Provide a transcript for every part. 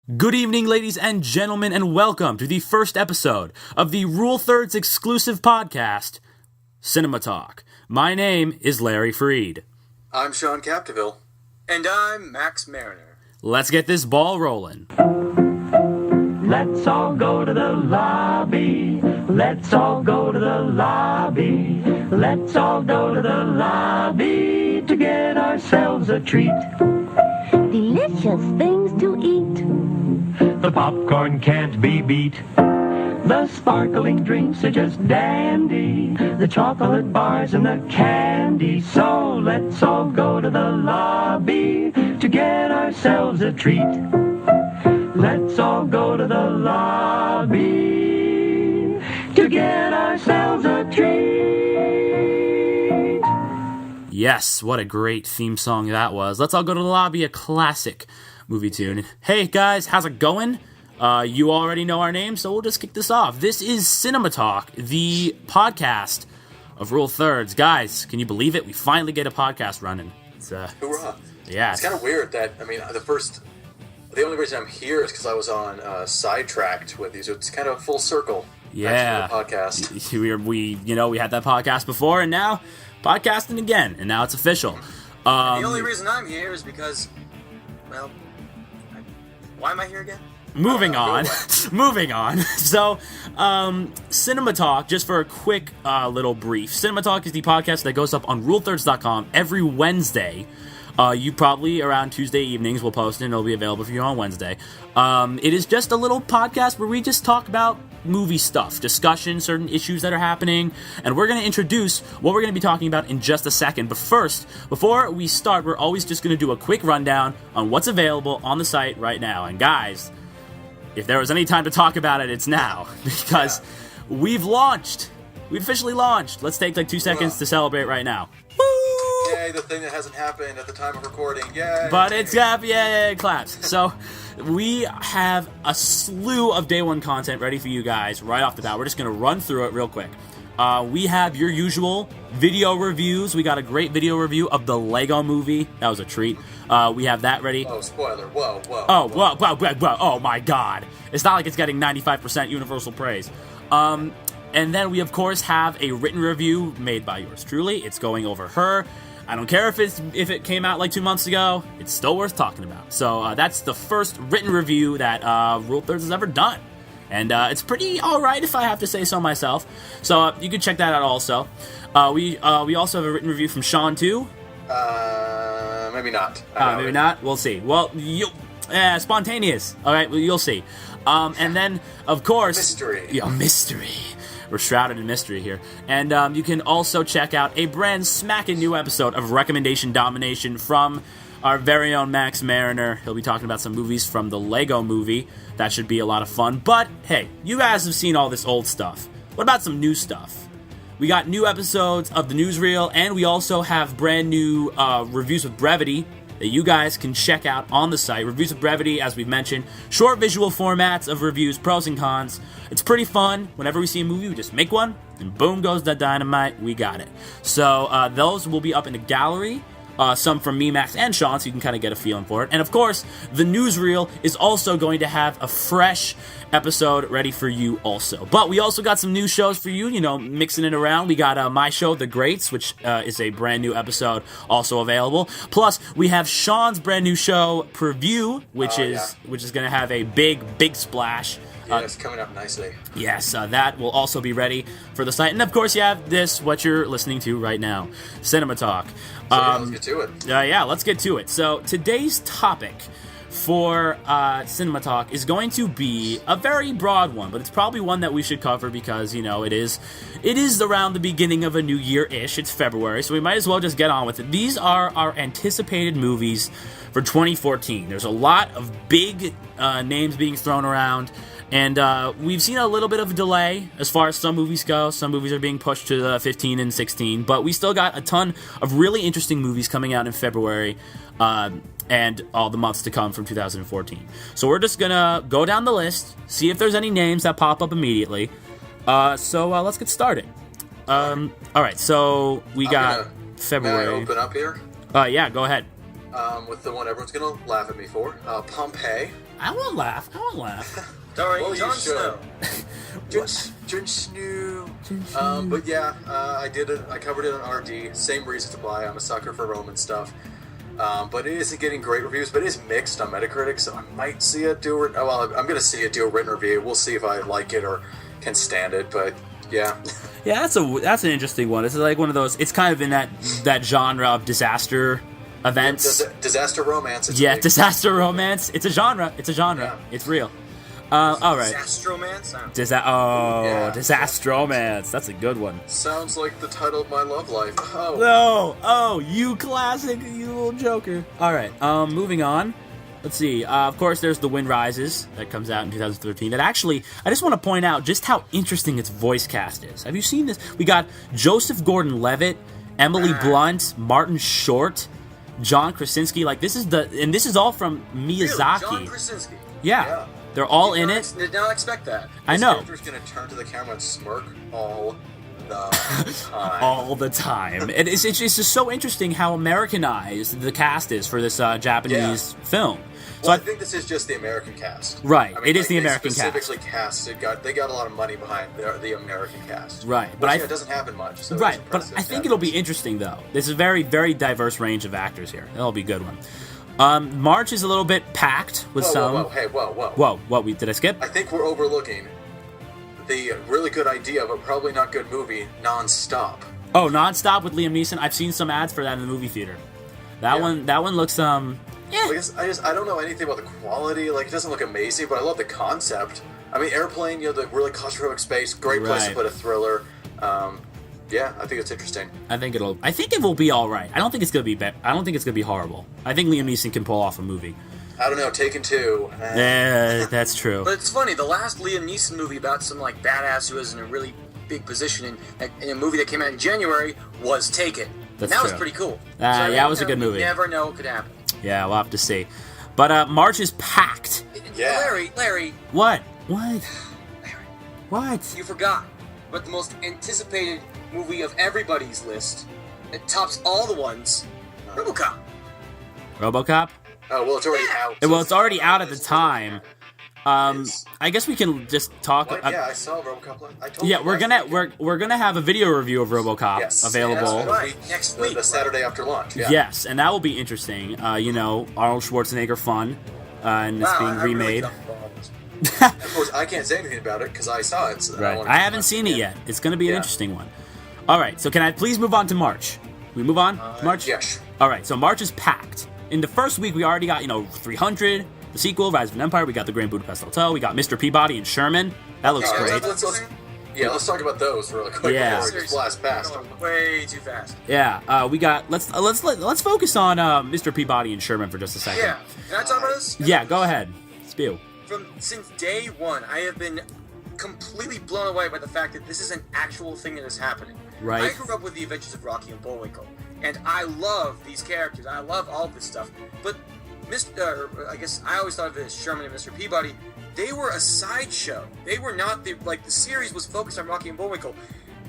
Good evening, ladies and gentlemen, and welcome to the first episode of the Rule Thirds exclusive podcast, CinemaTalk. My name is Larry Freed. I'm Sean Capdeville. And I'm Max Mariner. Let's get this ball rolling. Let's all go to the lobby. Let's all go to the lobby. Let's all go to the lobby to get ourselves a treat. Delicious things to eat. The popcorn can't be beat. The sparkling drinks are just dandy. The chocolate bars and the candy. So let's all go to the lobby to get ourselves a treat. Let's all go to the lobby to get ourselves a treat. Yes, what a great theme song that was. Let's all go to the lobby, a classic movie tune. Hey guys, how's it going? You already know our name, so we'll just kick this off. This is CinemaTalk, the podcast of Rule Thirds. Guys, can you believe it? We finally get a podcast running. Hoorah. Yeah. It's kind of weird that, the only reason I'm here is because I was on Sidetracked with you, so it's kind of full circle. Yeah. Back to the podcast. We had that podcast before, and now podcasting again, and now it's official. The only reason I'm here is because, why am I here again? Moving on. So, CinemaTalk, just for a quick little brief. CinemaTalk is the podcast that goes up on RuleThirds.com every Wednesday. You probably, around Tuesday evenings, will post it, and it'll be available for you on Wednesday. It is just a little podcast where we just talk about movie stuff, discussion, certain issues that are happening, and we're going to introduce what we're going to be talking about in just a second. But first, before we start, we're always just going to do a quick rundown on what's available on the site right now. And guys, if there was any time to talk about it, it's now, because we've officially launched. Let's take like 2 seconds to celebrate right now. Woo! Yay, the thing that hasn't happened at the time of recording. Yay! But it's yay, claps. So we have a slew of day one content ready for you guys right off the bat. We're just going to run through it real quick. We have your usual video reviews. We got a great video review of the Lego Movie. That was a treat. We have that ready. Oh, spoiler. Whoa. Whoa. Oh, my God. It's not like it's getting 95% universal praise. And then we, of course, have a written review made by yours truly. It's going over her. I don't care if it came out like 2 months ago. It's still worth talking about. So that's the first written review that Rule Thirds has ever done. And it's pretty alright if I have to say so myself. So you can check that out also. We also have a written review from Sean too. Maybe not. Maybe not. We'll see. Well, spontaneous. Alright, well, you'll see. And then, of course... Mystery. Yeah, mystery. We're shrouded in mystery here. And you can also check out a brand smacking new episode of Recommendation Domination from our very own Max Mariner. He'll be talking about some movies from the Lego Movie. That should be a lot of fun. But, hey, you guys have seen all this old stuff. What about some new stuff? We got new episodes of the Newsreel, and we also have brand new Reviews with Brevity that you guys can check out on the site. Reviews with Brevity, as we've mentioned, short visual formats of reviews, pros and cons. It's pretty fun. Whenever we see a movie, we just make one, and boom goes the dynamite. We got it. So those will be up in the gallery. Some from me, Max, and Sean, so you can kind of get a feeling for it. And of course, the Newsreel is also going to have a fresh episode ready for you also. But we also got some new shows for you, mixing it around. We got my show, The Greats, which is a brand new episode also available. Plus, we have Sean's brand new show, Preview, which is going to have a big splash. Yeah, it's coming up nicely. Yes, that will also be ready for the site. And of course, you have this, what you're listening to right now, CinemaTalk. Let's get to it. Let's get to it. So today's topic for CinemaTalk is going to be a very broad one, but it's probably one that we should cover because, it is around the beginning of a new year-ish. It's February, so we might as well just get on with it. These are our anticipated movies for 2014. There's a lot of big names being thrown around. And we've seen a little bit of a delay as far as some movies go. Some movies are being pushed to the 15 and 16. But we still got a ton of really interesting movies coming out in February and all the months to come from 2014. So we're just going to go down the list, see if there's any names that pop up immediately. So let's get started. All right, so we got February. May I open up here? Yeah, go ahead. With the one everyone's going to laugh at me for. Pompeii. I won't laugh. I won't laugh. Starring Well, you Jon should. Snow. Jon Snow. But yeah, I did it. I covered it on RD. Same reason to buy. I'm a sucker for Roman stuff. But it isn't getting great reviews, but it is mixed on Metacritic, so I might see it do it. Well, I'm going to see it do a written review. We'll see if I like it or can stand it, but yeah. Yeah, that's an interesting one. It's like one of those. It's kind of in that genre of disaster events. Disaster romance. Yeah, disaster romance. It's a genre. Yeah. It's real. All right. Disastromance? Disastromance. That's a good one. Sounds like the title of my love life. Oh. No. Oh, you classic, you little joker. All right. Moving on. Let's see. Of course, there's The Wind Rises that comes out in 2013. That actually, I just want to point out just how interesting its voice cast is. Have you seen this? We got Joseph Gordon-Levitt, Emily Blunt, Martin Short, John Krasinski. Like this is all from Miyazaki. John Krasinski. Yeah. They're all in it. Did not expect that. I know. This character's gonna turn to the camera and smirk all the time. All the time. And it's just so interesting how Americanized the cast is for this Japanese film. So Well, I think this is just the American cast. Right, I mean, it is the American cast. Specifically casted. They got a lot of money behind the American cast. Right, Which, but it doesn't happen much. So right, it's but impressive I to think have it'll be this. interesting though. There's a very, very diverse range of actors here. It'll be a good one. March is a little bit packed with some. Whoa. Whoa! Did I skip? I think we're overlooking the really good idea, but probably not good movie, Non-Stop. Oh, Nonstop with Liam Neeson. I've seen some ads for that in the movie theater. That one looks I don't know anything about the quality. Like, it doesn't look amazing, but I love the concept. I mean, Airplane, the really claustrophobic space, great place to Right. put a thriller. Yeah, I think it's interesting. I think it will be all right. I don't think it's gonna be I don't think it's gonna be horrible. I think Liam Neeson can pull off a movie. I don't know, Taken 2. Yeah, that's true. But it's funny, the last Liam Neeson movie about some like badass who was in a really big position in a movie that came out in January was Taken. That's that was true. pretty cool. Yeah, it was a good movie. You never know what could happen. Yeah, we'll have to see. But March is packed. Yeah. Larry, What? you forgot. But the most anticipated movie of everybody's list, it tops all the ones, RoboCop. RoboCop? Oh, well, it's already out. Well, it's already out at the It's time. I guess we can just talk. What? Yeah, I saw RoboCop. I told Yeah, you we're last gonna week. we're gonna have a video review of RoboCop Yes, available. yes, Right, next week, The Saturday after lunch. Yeah. Yes, and that will be interesting. Arnold Schwarzenegger fun, and it's being remade. Of course, I can't say anything about it because I saw it. So Right. I haven't seen it yet. It's gonna be an Yeah. interesting one. All right, so can I please move on to March? We move on to March. Yes. All right, so March is packed. In the first week, we already got 300, the sequel, Rise of an Empire. We got the Grand Budapest Hotel. We got Mr. Peabody and Sherman. That looks Yeah, great. let's talk about those really quick Yeah. before we just blast past them. Way too fast. Yeah, we got. Let's focus on Mr. Peabody and Sherman for just a second. Yeah. Can I talk about this? Yeah, go ahead. Spew. Since day one, I have been completely blown away by the fact that this is an actual thing that is happening. Right. I grew up with the Adventures of Rocky and Bullwinkle, and I love these characters. I love all this stuff. But I guess I always thought of it as Sherman and Mr. Peabody. They were a sideshow. They were not the series was focused on Rocky and Bullwinkle.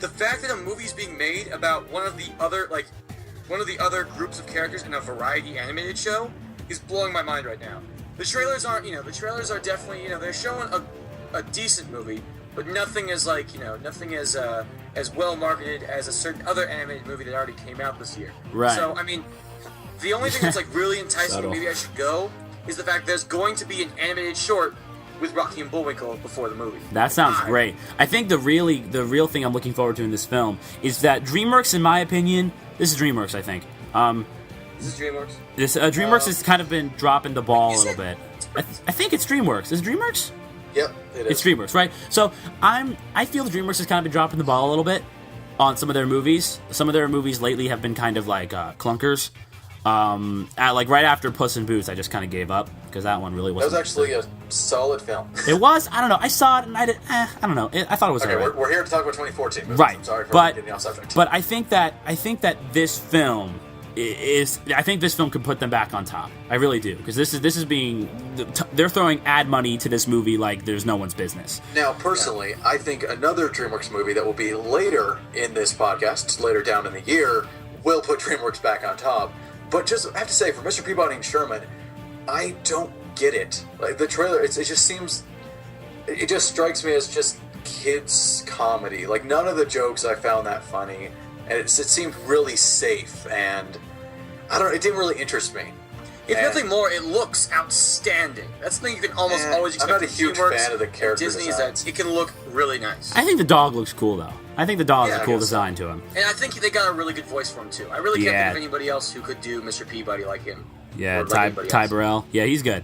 The fact that a movie's being made about one of the other groups of characters in a variety animated show is blowing my mind right now. The trailers are definitely, they're showing a decent movie, but nothing as as well marketed as a certain other animated movie that already came out this year. Right. So, I mean, the only thing that's really enticing, Subtle. maybe I should go, is the fact there's going to be an animated short with Rocky and Bullwinkle before the movie. That sounds great. I think the real thing I'm looking forward to in this film is that DreamWorks, in my opinion, this is DreamWorks, I think. This is DreamWorks. DreamWorks has kind of been dropping the ball a Is little it? bit. I think it's DreamWorks. Is it DreamWorks? Yep, it is. It's DreamWorks, right? So I feel DreamWorks has kind of been dropping the ball a little bit on some of their movies. Some of their movies lately have been kind of like clunkers. Right after Puss in Boots, I just kind of gave up because that one really That was wasn't. actually a solid film. It was. I don't know. I saw it and I did. I don't know. I thought it was Okay, alright. we're here to talk about 2014 movies. Right, I'm sorry for but getting off subject. I think that this film is. I think this film could put them back on top. I really do, because this is being. They're throwing ad money to this movie like there's no one's business. Now, personally, I think another DreamWorks movie that will be later in this podcast, later down in the year, will put DreamWorks back on top. But just, I have to say, for Mr. Peabody and Sherman, I don't get it. Like the trailer, it just seems, it just strikes me as just kids comedy. Like none of the jokes I found that funny, and it seemed really safe, and I don't know, it didn't really interest me. If nothing more, it looks outstanding. That's the thing you can almost always expect. I'm not a huge fan of the character Disney designs. is that it can look really nice. I think the dog looks cool, though. I think the dog is a I cool guess so. design to him. And I think they got a really good voice for him, too. I really can't think of anybody else who could do Mr. Peabody like him. Yeah, Or like Ty anybody else. Burrell. Yeah, he's good.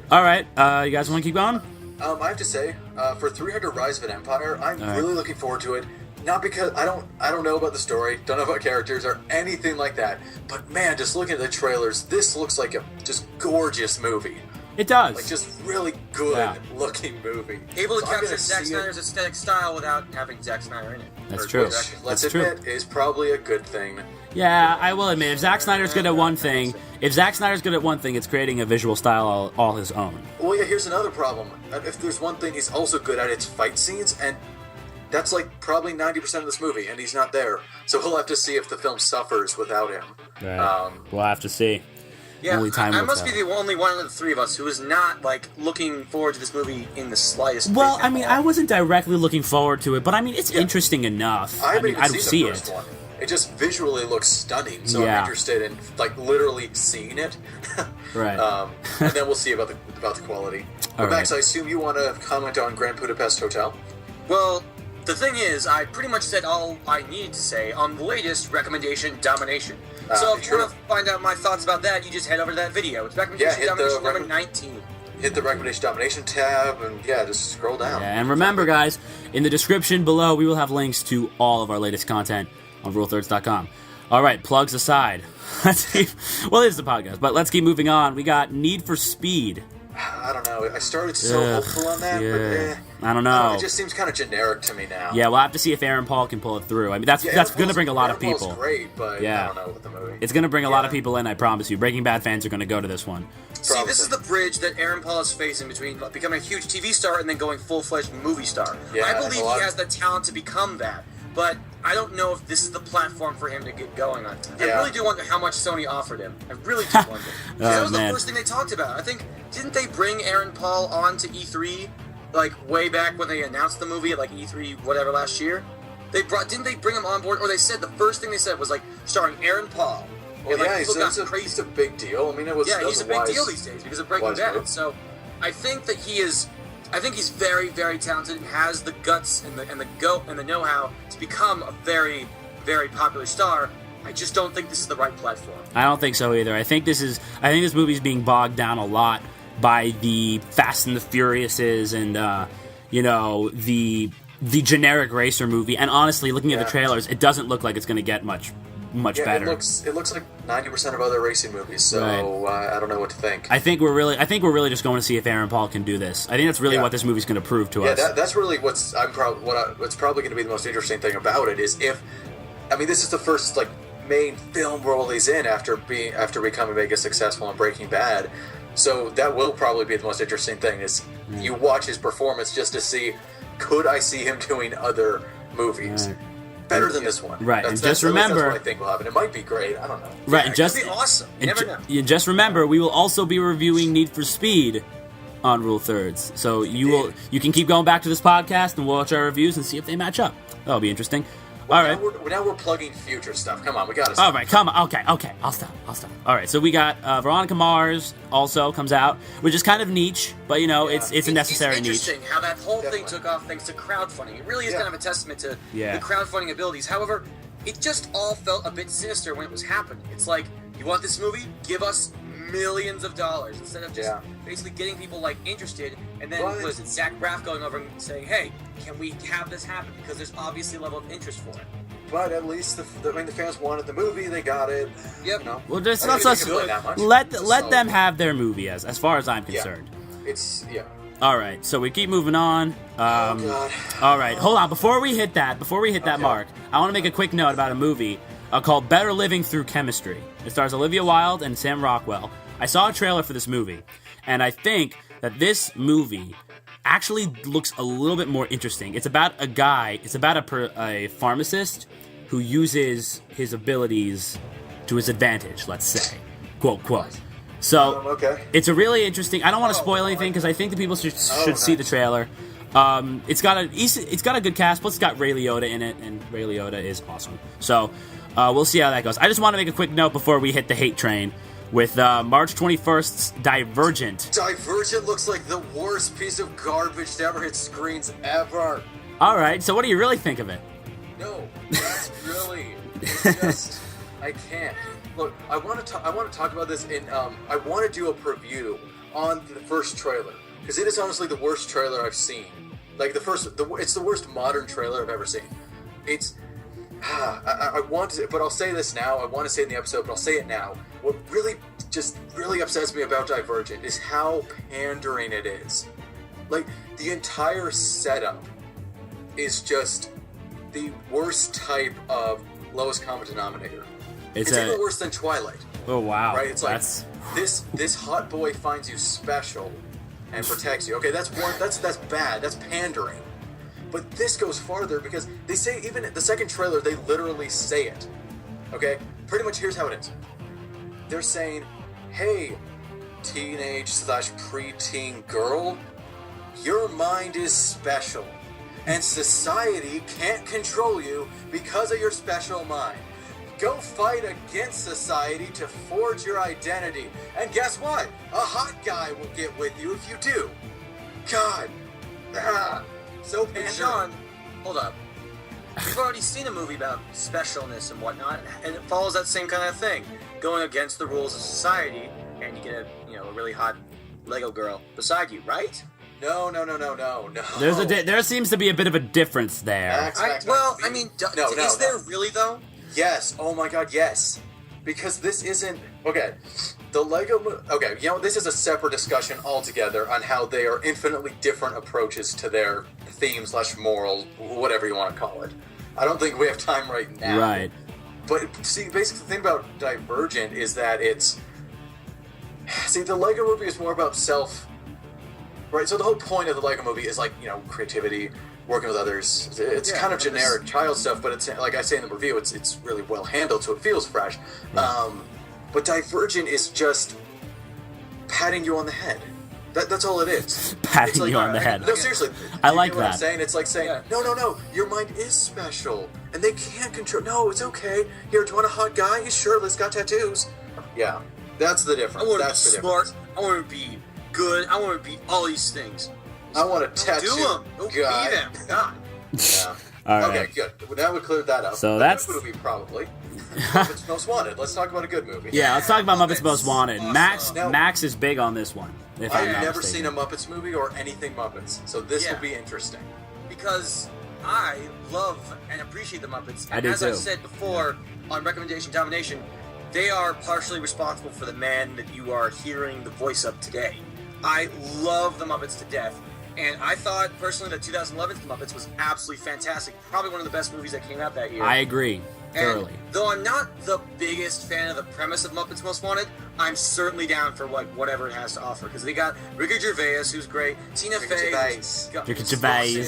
All right, you guys want to keep going? I have to say, for 300 Rise of an Empire, I'm really looking forward to it. Not because I don't know about the story, don't know about characters or anything like that. But man, just looking at the trailers, this looks like a just gorgeous movie. It does. Like just really good looking movie. Able to So I'm capture gonna Zack see it. Snyder's aesthetic style without having Zack Snyder in it. That's Or true. direction. Let's That's admit, is probably a good thing. Yeah, I will admit, if Zack Snyder's good at one thing, it's creating a visual style all his own. Well, yeah, here's another problem. If there's one thing he's also good at, it's fight scenes, and that's like probably 90% of this movie, and he's not there. So we'll have to see if the film suffers without him. Right. We'll have to see. Yeah, Only time I will must tell. be the only one of the three of us who is not like looking forward to this movie in the slightest. Well, bit I mean, at all. I wasn't directly looking forward to it, but I mean, it's interesting enough. I haven't even I'd seen see the first it. one. It just visually looks stunning, so Yeah. I'm interested in like literally seeing it. Right. And then we'll see about the quality. All But Max, right. I assume you want to comment on Grand Budapest Hotel? Well, the thing is, I pretty much said all I needed to say on the latest recommendation, Domination. So if you true. want to find out my thoughts about that, you just head over to that video. It's recommendation hit the Domination number recom- 19. Hit the recommendation domination tab, and just scroll down. Yeah, and remember, guys, in the description below, we will have links to all of our latest content on RuleThirds.com. All right, plugs aside. Let's keep, well, it is the podcast, but let's keep moving on. We got Need for Speed. I don't know. I started so hopeful on that, but I don't know. It just seems kind of generic to me now. Yeah, we'll have to see if Aaron Paul can pull it through. I mean, that's going to bring a lot of Aaron Paul's people. great, but Yeah. I don't know with the movie. It's going to bring a lot of people in, I promise you. Breaking Bad fans are going to go to this one. See, this is the bridge that Aaron Paul is facing between becoming a huge TV star and then going full-fledged movie star. Yeah, I believe a lot he of- has the talent to become that, but I don't know if this is the platform for him to get going on. I Yeah. really do wonder how much Sony offered him. I really do wonder. That was man. the first thing they talked about. I think, didn't they bring Aaron Paul on to E3, like, way back when they announced the movie at, like, E3 whatever last year? Didn't they bring him on board? Or they said, the first thing they said was, like, starring Aaron Paul. Well, And, like, yeah, people got he's crazy. a big deal. I mean, it was. Yeah, that he's was a big wise- deal these days because of Breaking wise Bad. move. So I think that I think he's very, very talented and has the guts and the know-how to become a very, very popular star. I just don't think this is the right platform. I don't think so either. I think this movie's being bogged down a lot by the Fast and the Furiouses and the generic racer movie. And honestly, looking at the trailers, it doesn't look like it's going to get much Yeah, better. it looks like 90% of other racing movies. So I don't know what to think. I think we're really just going to see if Aaron Paul can do this. I think that's really what this movie's going to prove to us. That's really what's probably going to be the most interesting thing about it is if, I mean, this is the first like main film role he's in after becoming mega successful in Breaking Bad. So that will probably be the most interesting thing is you watch his performance just to see, could I see him doing other movies better than this one? Right, and just that's remember- what I think will happen. It might be great. I don't know. Right, It and just could be awesome. You never know. and just remember, we will also be reviewing Need for Speed on Rule Thirds. So you can keep going back to this podcast and watch our reviews and see if they match up. That'll be interesting. All right. Now we're plugging future stuff. Come on, we got to. All right, come on. Okay, I'll stop. All right, so we got Veronica Mars also comes out, which is kind of niche, but it's a necessary It's niche. interesting how that whole thing Definitely. took off thanks to crowdfunding. It really is kind of a testament to Yeah. the crowdfunding abilities. However, it just all felt a bit sinister when it was happening. It's like, you want this movie? Give us millions of dollars instead of just basically getting people like interested. And then Well, was it Zach Braff going over and saying, "Hey, can we have this happen?" Because there's obviously a level of interest for it. But at least the fans wanted the movie. They got it. Yep. You know? Well, just I not don't such. think it can play that much. Let It's a let solid them movie. have their movie as far as I'm concerned. It's All right, so we keep moving on. God. All right, hold on. Before we hit that mark, I want to make a quick note about a movie called Better Living Through Chemistry. It stars Olivia Wilde and Sam Rockwell. I saw a trailer for this movie, and I think that this movie actually looks a little bit more interesting. It's about a guy. It's about a pharmacist who uses his abilities to his advantage. Let's say, quote quote. So Okay. it's a really interesting. I don't want to spoil anything because I think the people should see the nice. trailer. It's got a good cast. Plus, it's got Ray Liotta in it, and Ray Liotta is awesome. So we'll see how that goes. I just want to make a quick note before we hit the hate train with March 21st's Divergent. Divergent looks like the worst piece of garbage to ever hit screens ever. All right. So what do you really think of it? No, that's really. It's just I can't. Look, I want to talk about this in. I want to do a preview on the first trailer because it is honestly the worst trailer I've seen. Like it's the worst modern trailer I've ever seen. It's. I want to, but I'll say this now. I want to say it in the episode, but I'll say it now. What really upsets me about Divergent is how pandering it is. Like the entire setup is just the worst type of lowest common denominator. It's even worse than Twilight. Oh wow! Right? It's like this hot boy finds you special and protects you. Okay, that's one. That's bad. That's pandering. But this goes farther because they say, even in the second trailer, they literally say it. Okay? Pretty much here's how it is. They're saying, hey, teenage/preteen girl, your mind is special. And society can't control you because of your special mind. Go fight against society to forge your identity. And guess what? A hot guy will get with you if you do. God. So pandering. Sean, hold up. You've already seen a movie about specialness and whatnot, and it follows that same kind of thing. Going against the rules of society, and you get a really hot Lego girl beside you, right? No. There seems to be a bit of a difference there. Is there really though? Yes. Oh my God, yes. Because this isn't okay. The Lego. Okay, this is a separate discussion altogether on how they are infinitely different approaches to their theme/moral, whatever you want to call it. I don't think we have time right now. Right. But see, basically, the thing about Divergent is that it's. See, the Lego movie is more about self. Right, so the whole point of the Lego movie is creativity, working with others. It's kind of generic child stuff, but it's like I say in the review, it's really well handled, so it feels fresh. Right. But Divergent is just patting you on the head. That's all it is. Patting you on the head. No, seriously. I like that. What I'm that. saying? It's like saying, no, your mind is special, and they can't control. No, it's okay. Here, do you want a hot guy? He's shirtless, got tattoos. Yeah, that's the difference. I want to be that's the smart. difference. I want to be good. I want to be all these things. I want to tattoo. Do them. Don't be them. God. Yeah. All Okay, right. good. Well, now we cleared that up. So A that's good movie, probably. Muppets Most Wanted. Let's talk about a good movie. Yeah, let's talk about Muppets Most Wanted. Awesome. Max is big on this one. If I'm I've not never mistaken. seen a Muppets movie or anything Muppets, so this will be interesting. Because I love and appreciate the Muppets. And I do as too. I've said before on Recommendation Domination, they are partially responsible for the man that you are hearing the voice of today. I love the Muppets to death. And I thought, personally, that 2011's Muppets was absolutely fantastic. Probably one of the best movies that came out that year. I agree. Thoroughly. And though I'm not the biggest fan of the premise of Muppets Most Wanted, I'm certainly down for whatever it has to offer. Because they got Ricky Gervais, who's great, Tina Fey. Ricky Gervais.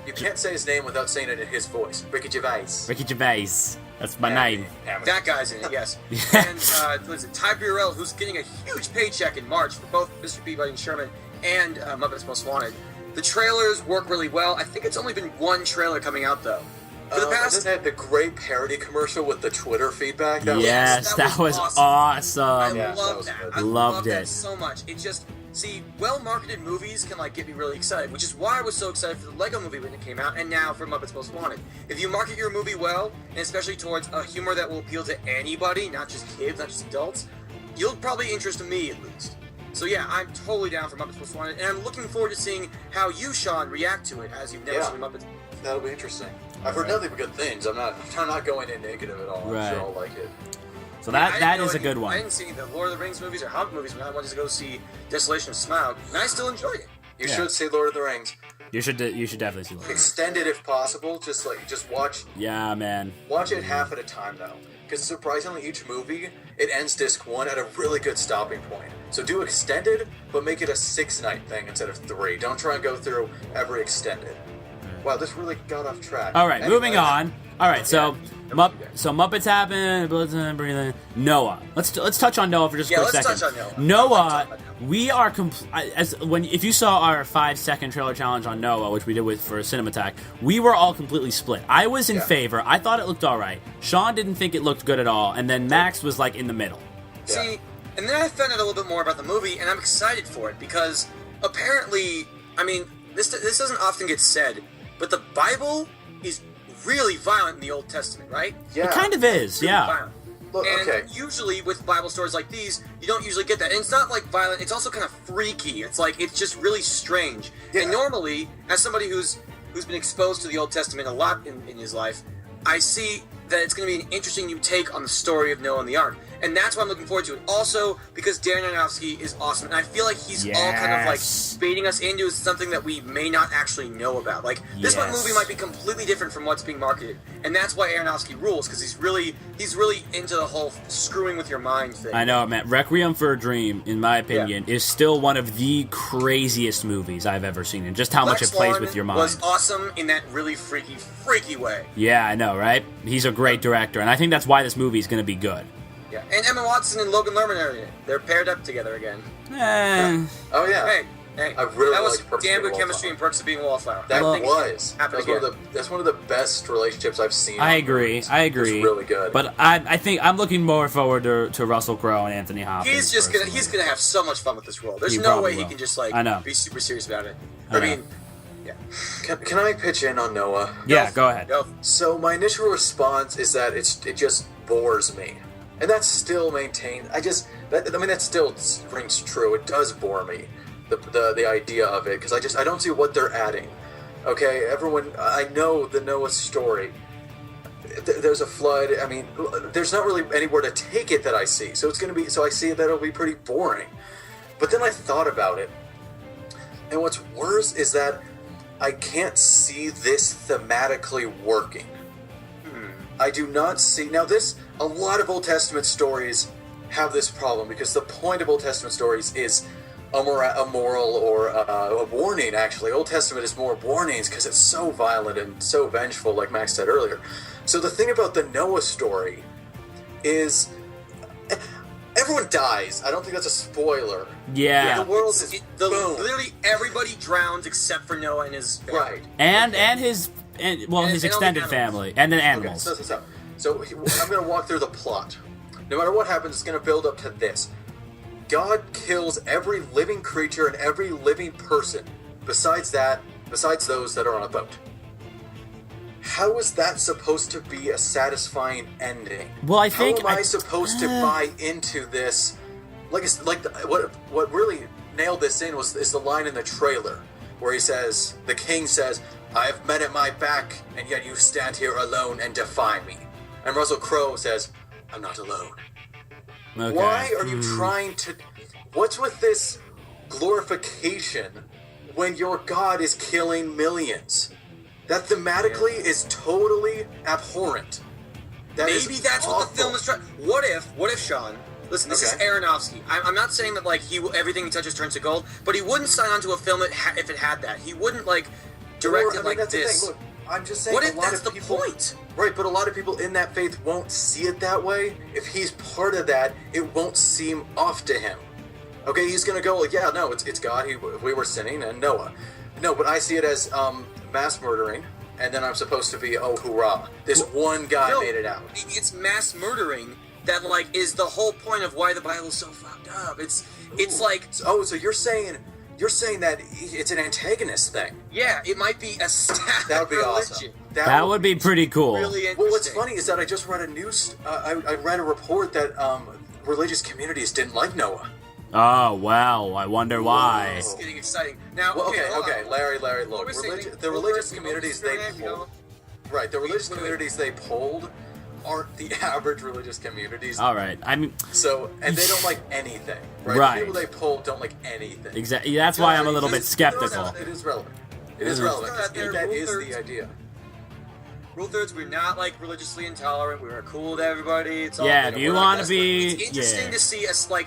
You can't say his name without saying it in his voice. Ricky Gervais. Ricky Gervais. That's my name. That guy's in it, yes. And what is it? Ty Burrell, who's getting a huge paycheck in March for both Mr. Peabody and Sherman and Muppets Most Wanted. The trailers work really well. I think it's only been one trailer coming out though. For the past, isn't that the great parody commercial with the Twitter feedback? Yes, that was awesome. I love that. I Loved love it that so much. It just well-marketed movies can get me really excited, which is why I was so excited for the Lego movie when it came out, and now for Muppets Most Wanted. If you market your movie well, and especially towards a humor that will appeal to anybody, not just kids, not just adults, you'll probably interest me at least. So yeah, I'm totally down for Muppets Most Wanted, and I'm looking forward to seeing how you, Sean, react to it as you've never seen Muppets. That'll be interesting. I've heard nothing but good things. I'm not going in negative at all. I'm sure I'll like it. So that is a good one. I didn't see the Lord of the Rings movies or Hobbit movies when I wanted to go see Desolation of Smaug, and I still enjoyed it. You should see Lord of the Rings. You should definitely see that. Extend it if possible. Just watch. Yeah, man. Watch it half at a time though, because surprisingly, each movie it ends disc 1 at a really good stopping point. So do extended, but make it a 6-night thing instead of 3. Don't try and go through every extended. Wow, this really got off track. All right, Anyway. moving on. All right, so Yeah. Muppets happen. Breathing. Noah. Let's touch on Noah for just a quick second. let's touch on Noah. We are if you saw our 5-second trailer challenge on Noah, which we did for CinemaTalk, we were all completely split. I was in favor. I thought it looked all right. Sean didn't think it looked good at all, and then Max was like in the middle. See, and then I found out a little bit more about the movie, and I'm excited for it because apparently, I mean, this doesn't often get said, but the Bible is really violent in the Old Testament, right? Yeah. It kind of is, Really yeah. violent. Look, And okay. usually with Bible stories like these, you don't usually get that. And it's not like violent, it's also kind of freaky. It's like, it's just really strange. Yeah. And normally, as somebody who's been exposed to the Old Testament a lot in his life, I see that it's going to be an interesting new take on the story of Noah and the Ark. And that's why I'm looking forward to it. Also, because Darren Aronofsky is awesome. And I feel like he's all kind of like Yes. baiting us into something that we may not actually know about. Like, this one Yes. movie might be completely different from what's being marketed. And that's why Aronofsky rules, because he's really into the whole screwing with your mind thing. I know, man. Requiem for a Dream, in my opinion, is still one of the craziest movies I've ever seen, and just how much Lex it plays Lauren with your mind. was awesome in that really freaky way. Yeah, I know, right? He's a great director, and I think that's why this movie is going to be good. Yeah, and Emma Watson and Logan Lerman are in it. They're paired up together again. Oh yeah. Hey, I really that was liked Perks of damn Being good a chemistry in Perks of Being a Wallflower. That I think was. happened again. That's one of the best relationships I've seen. I on agree. movies. I agree. It's really good. But I think I'm looking more forward to Russell Crowe and Anthony Hopkins. He's gonna have so much fun with this role. There's He no probably way he will. can just like I know. be super serious about it. I I know. mean, yeah. Can I pitch in on Noah? Yeah, go ahead. Go. So my initial response is that it just bores me, and that's still maintained. That still rings true. It does bore me, the idea of it, because I don't see what they're adding. Okay, everyone, I know the Noah story. There's a flood. I mean, there's not really anywhere to take it that I see. So it's gonna be. So I see that it'll be pretty boring. But then I thought about it, and what's worse is that I can't see this thematically working. I do not see... Now, a lot of Old Testament stories have this problem, because the point of Old Testament stories is a moral or a warning, actually. Old Testament is more warnings, because it's so violent and so vengeful, like Max said earlier. So the thing about the Noah story is... Everyone dies. I don't think that's a spoiler. Yeah. The world is boom. Literally everybody drowns except for Noah and his family. Right. And his And his all the extended animals. family and then animals. Okay, so I'm going to walk through the plot. No matter what happens, it's going to build up to this. God kills every living creature and every living person besides those that are on a boat. How is that supposed to be a satisfying ending? Well, I think How am I supposed to buy into this? What really nailed this in is the line in the trailer where the king says, "I have men at my back, and yet you stand here alone and defy me." And Russell Crowe says, "I'm not alone." Okay. Why are you trying to... What's with this glorification when your God is killing millions? That thematically is totally abhorrent. Maybe that's what the film is trying. What if Sean? Listen, this is Okay. Aronofsky. I'm not saying that like everything he touches turns to gold, but he wouldn't sign on to a film if it had that. He wouldn't like direct it like that's this. The thing. Look, I'm just saying. What if a lot that's of the people, point? Right, but a lot of people in that faith won't see it that way. If he's part of that, it won't seem off to him. Okay, he's gonna go, yeah, no, it's God. We were sinning, and Noah. No, but I see it as mass murdering, and then I'm supposed to be, oh, hoorah! This one guy No, made it out. It's mass murdering that like is the whole point of why the Bible's so fucked up. It's like Oh, so you're saying that it's an antagonist thing? yeah, it might be a staff That would be religion. awesome. That would be pretty cool. Really interesting. Well, what's funny is that I just read I read a report that religious communities didn't like Noah. Oh, well, I wonder why. It's getting exciting now. Well, hold okay, on. Larry, What look, we're saying, the religious we're communities doing they it, you know? polled, right? The religious wait. communities they polled aren't the average religious communities. All right. I mean, So, and they don't like anything, right? Right. The people they polled don't like anything. exactly. That's why I'm a little bit skeptical. It is relevant. It is relevant. Throw it out there, That rule is thirds. the idea. Rule thirds, we're not like religiously intolerant. We're cool with everybody. It's all Yeah, good. if you We're not wanna desperate. be- it's interesting yeah. to see us like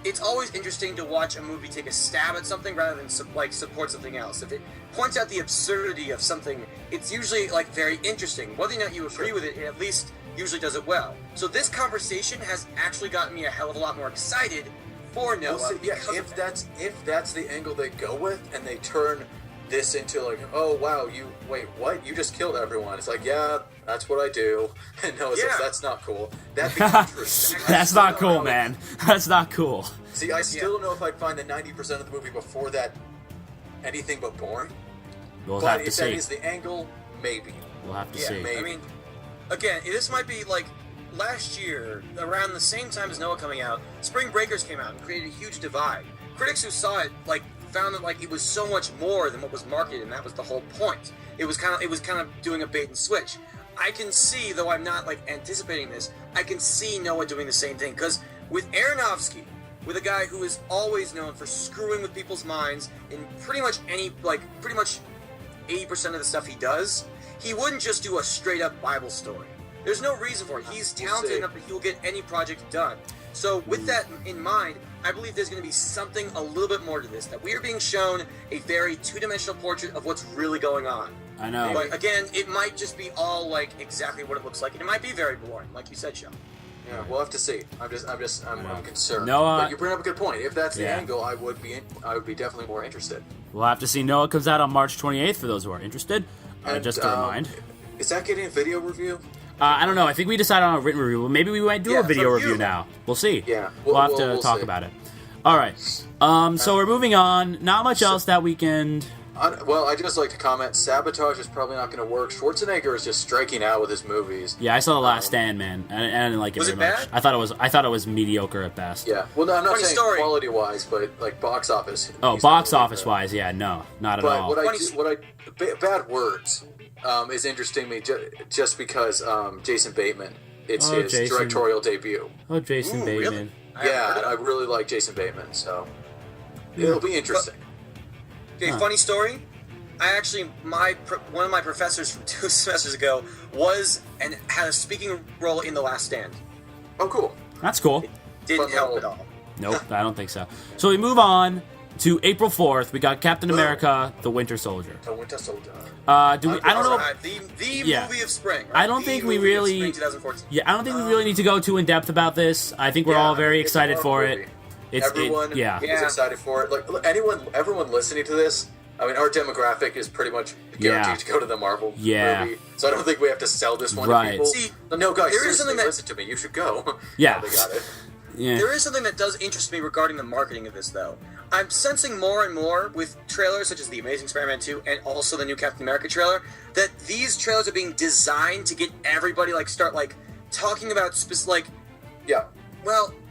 it's always interesting to watch a movie take a stab at something rather than support something else. If it points out the absurdity of something, it's usually like very interesting. Whether or not you agree with it, it at least usually does it well. So this conversation has actually gotten me a hell of a lot more excited for Noah. Well, yeah, if that's the angle they go with, and they turn this into like, oh wow, what? You just killed everyone. It's like, yeah, that's what I do. And Noah says, that's not cool. That becomes true. That's not cool, man. That's not cool. See, I still don't know if I'd find the 90% of the movie before that anything but boring. We'll but have to if see. that is the angle, maybe. We'll have to Yeah, see. maybe. I mean, again, this might be like last year, around the same time as Noah coming out, Spring Breakers came out and created a huge divide. Critics who saw it found that it was so much more than what was marketed, and that was the whole point. It was kind of doing a bait and switch. I can see, though I'm not anticipating this, I can see Noah doing the same thing, because with Aronofsky, with a guy who is always known for screwing with people's minds in pretty much 80% of the stuff he does, he wouldn't just do a straight up Bible story. There's no reason for it. He's talented enough that he'll get any project done. So with that in mind, I believe there's going to be something a little bit more to this, that we are being shown a very two-dimensional portrait of what's really going on. I know. But again, it might just be all exactly what it looks like, and it might be very boring, like you said, Sean. Yeah, we'll have to see. I'm concerned. Noah, but you bring up a good point. If that's the angle, I would be definitely more interested. We'll have to see. Noah comes out on March 28th for those who are interested. Just to remind. Is that getting a video review? I don't know. I think we decided on a written review. Well, maybe we might do a video review now. We'll see. Yeah. We'll have to talk about it. All right. So we're moving on. Not much else that weekend. I'd just like to comment, Sabotage is probably not going to work. Schwarzenegger is just striking out with his movies. Yeah, I saw The Last Stand, man. I didn't like it very much. I thought it was mediocre at best. Yeah. Well, no, I'm not saying quality-wise, but box office. Oh, box office-wise, yeah, no, not at all. Bad Words is interesting to me just because Jason Bateman. It's his directorial debut. Oh, Jason Bateman. Really? I really like Jason Bateman, so it'll be interesting. Okay, funny story. I actually, one of my professors from 2 semesters ago had a speaking role in The Last Stand. Oh, cool. That's cool. It didn't help at all. Nope, I don't think so. So we move on to April 4th. We got Captain America: The Winter Soldier. The Winter Soldier. I don't know. The movie of spring. Right? I don't think we really. 2014. Yeah, I don't think we really need to go too in depth about this. I think we're all very excited for it. Everyone is excited for it. Everyone listening to this, I mean, our demographic is pretty much guaranteed to go to the Marvel movie. So I don't think we have to sell this one to people. See, no, guys, seriously, listen to me. You should go. Yeah. They got it. Yeah. There is something that does interest me regarding the marketing of this, though. I'm sensing more and more with trailers such as The Amazing Spider-Man 2 and also the new Captain America trailer that these trailers are being designed to get everybody start talking about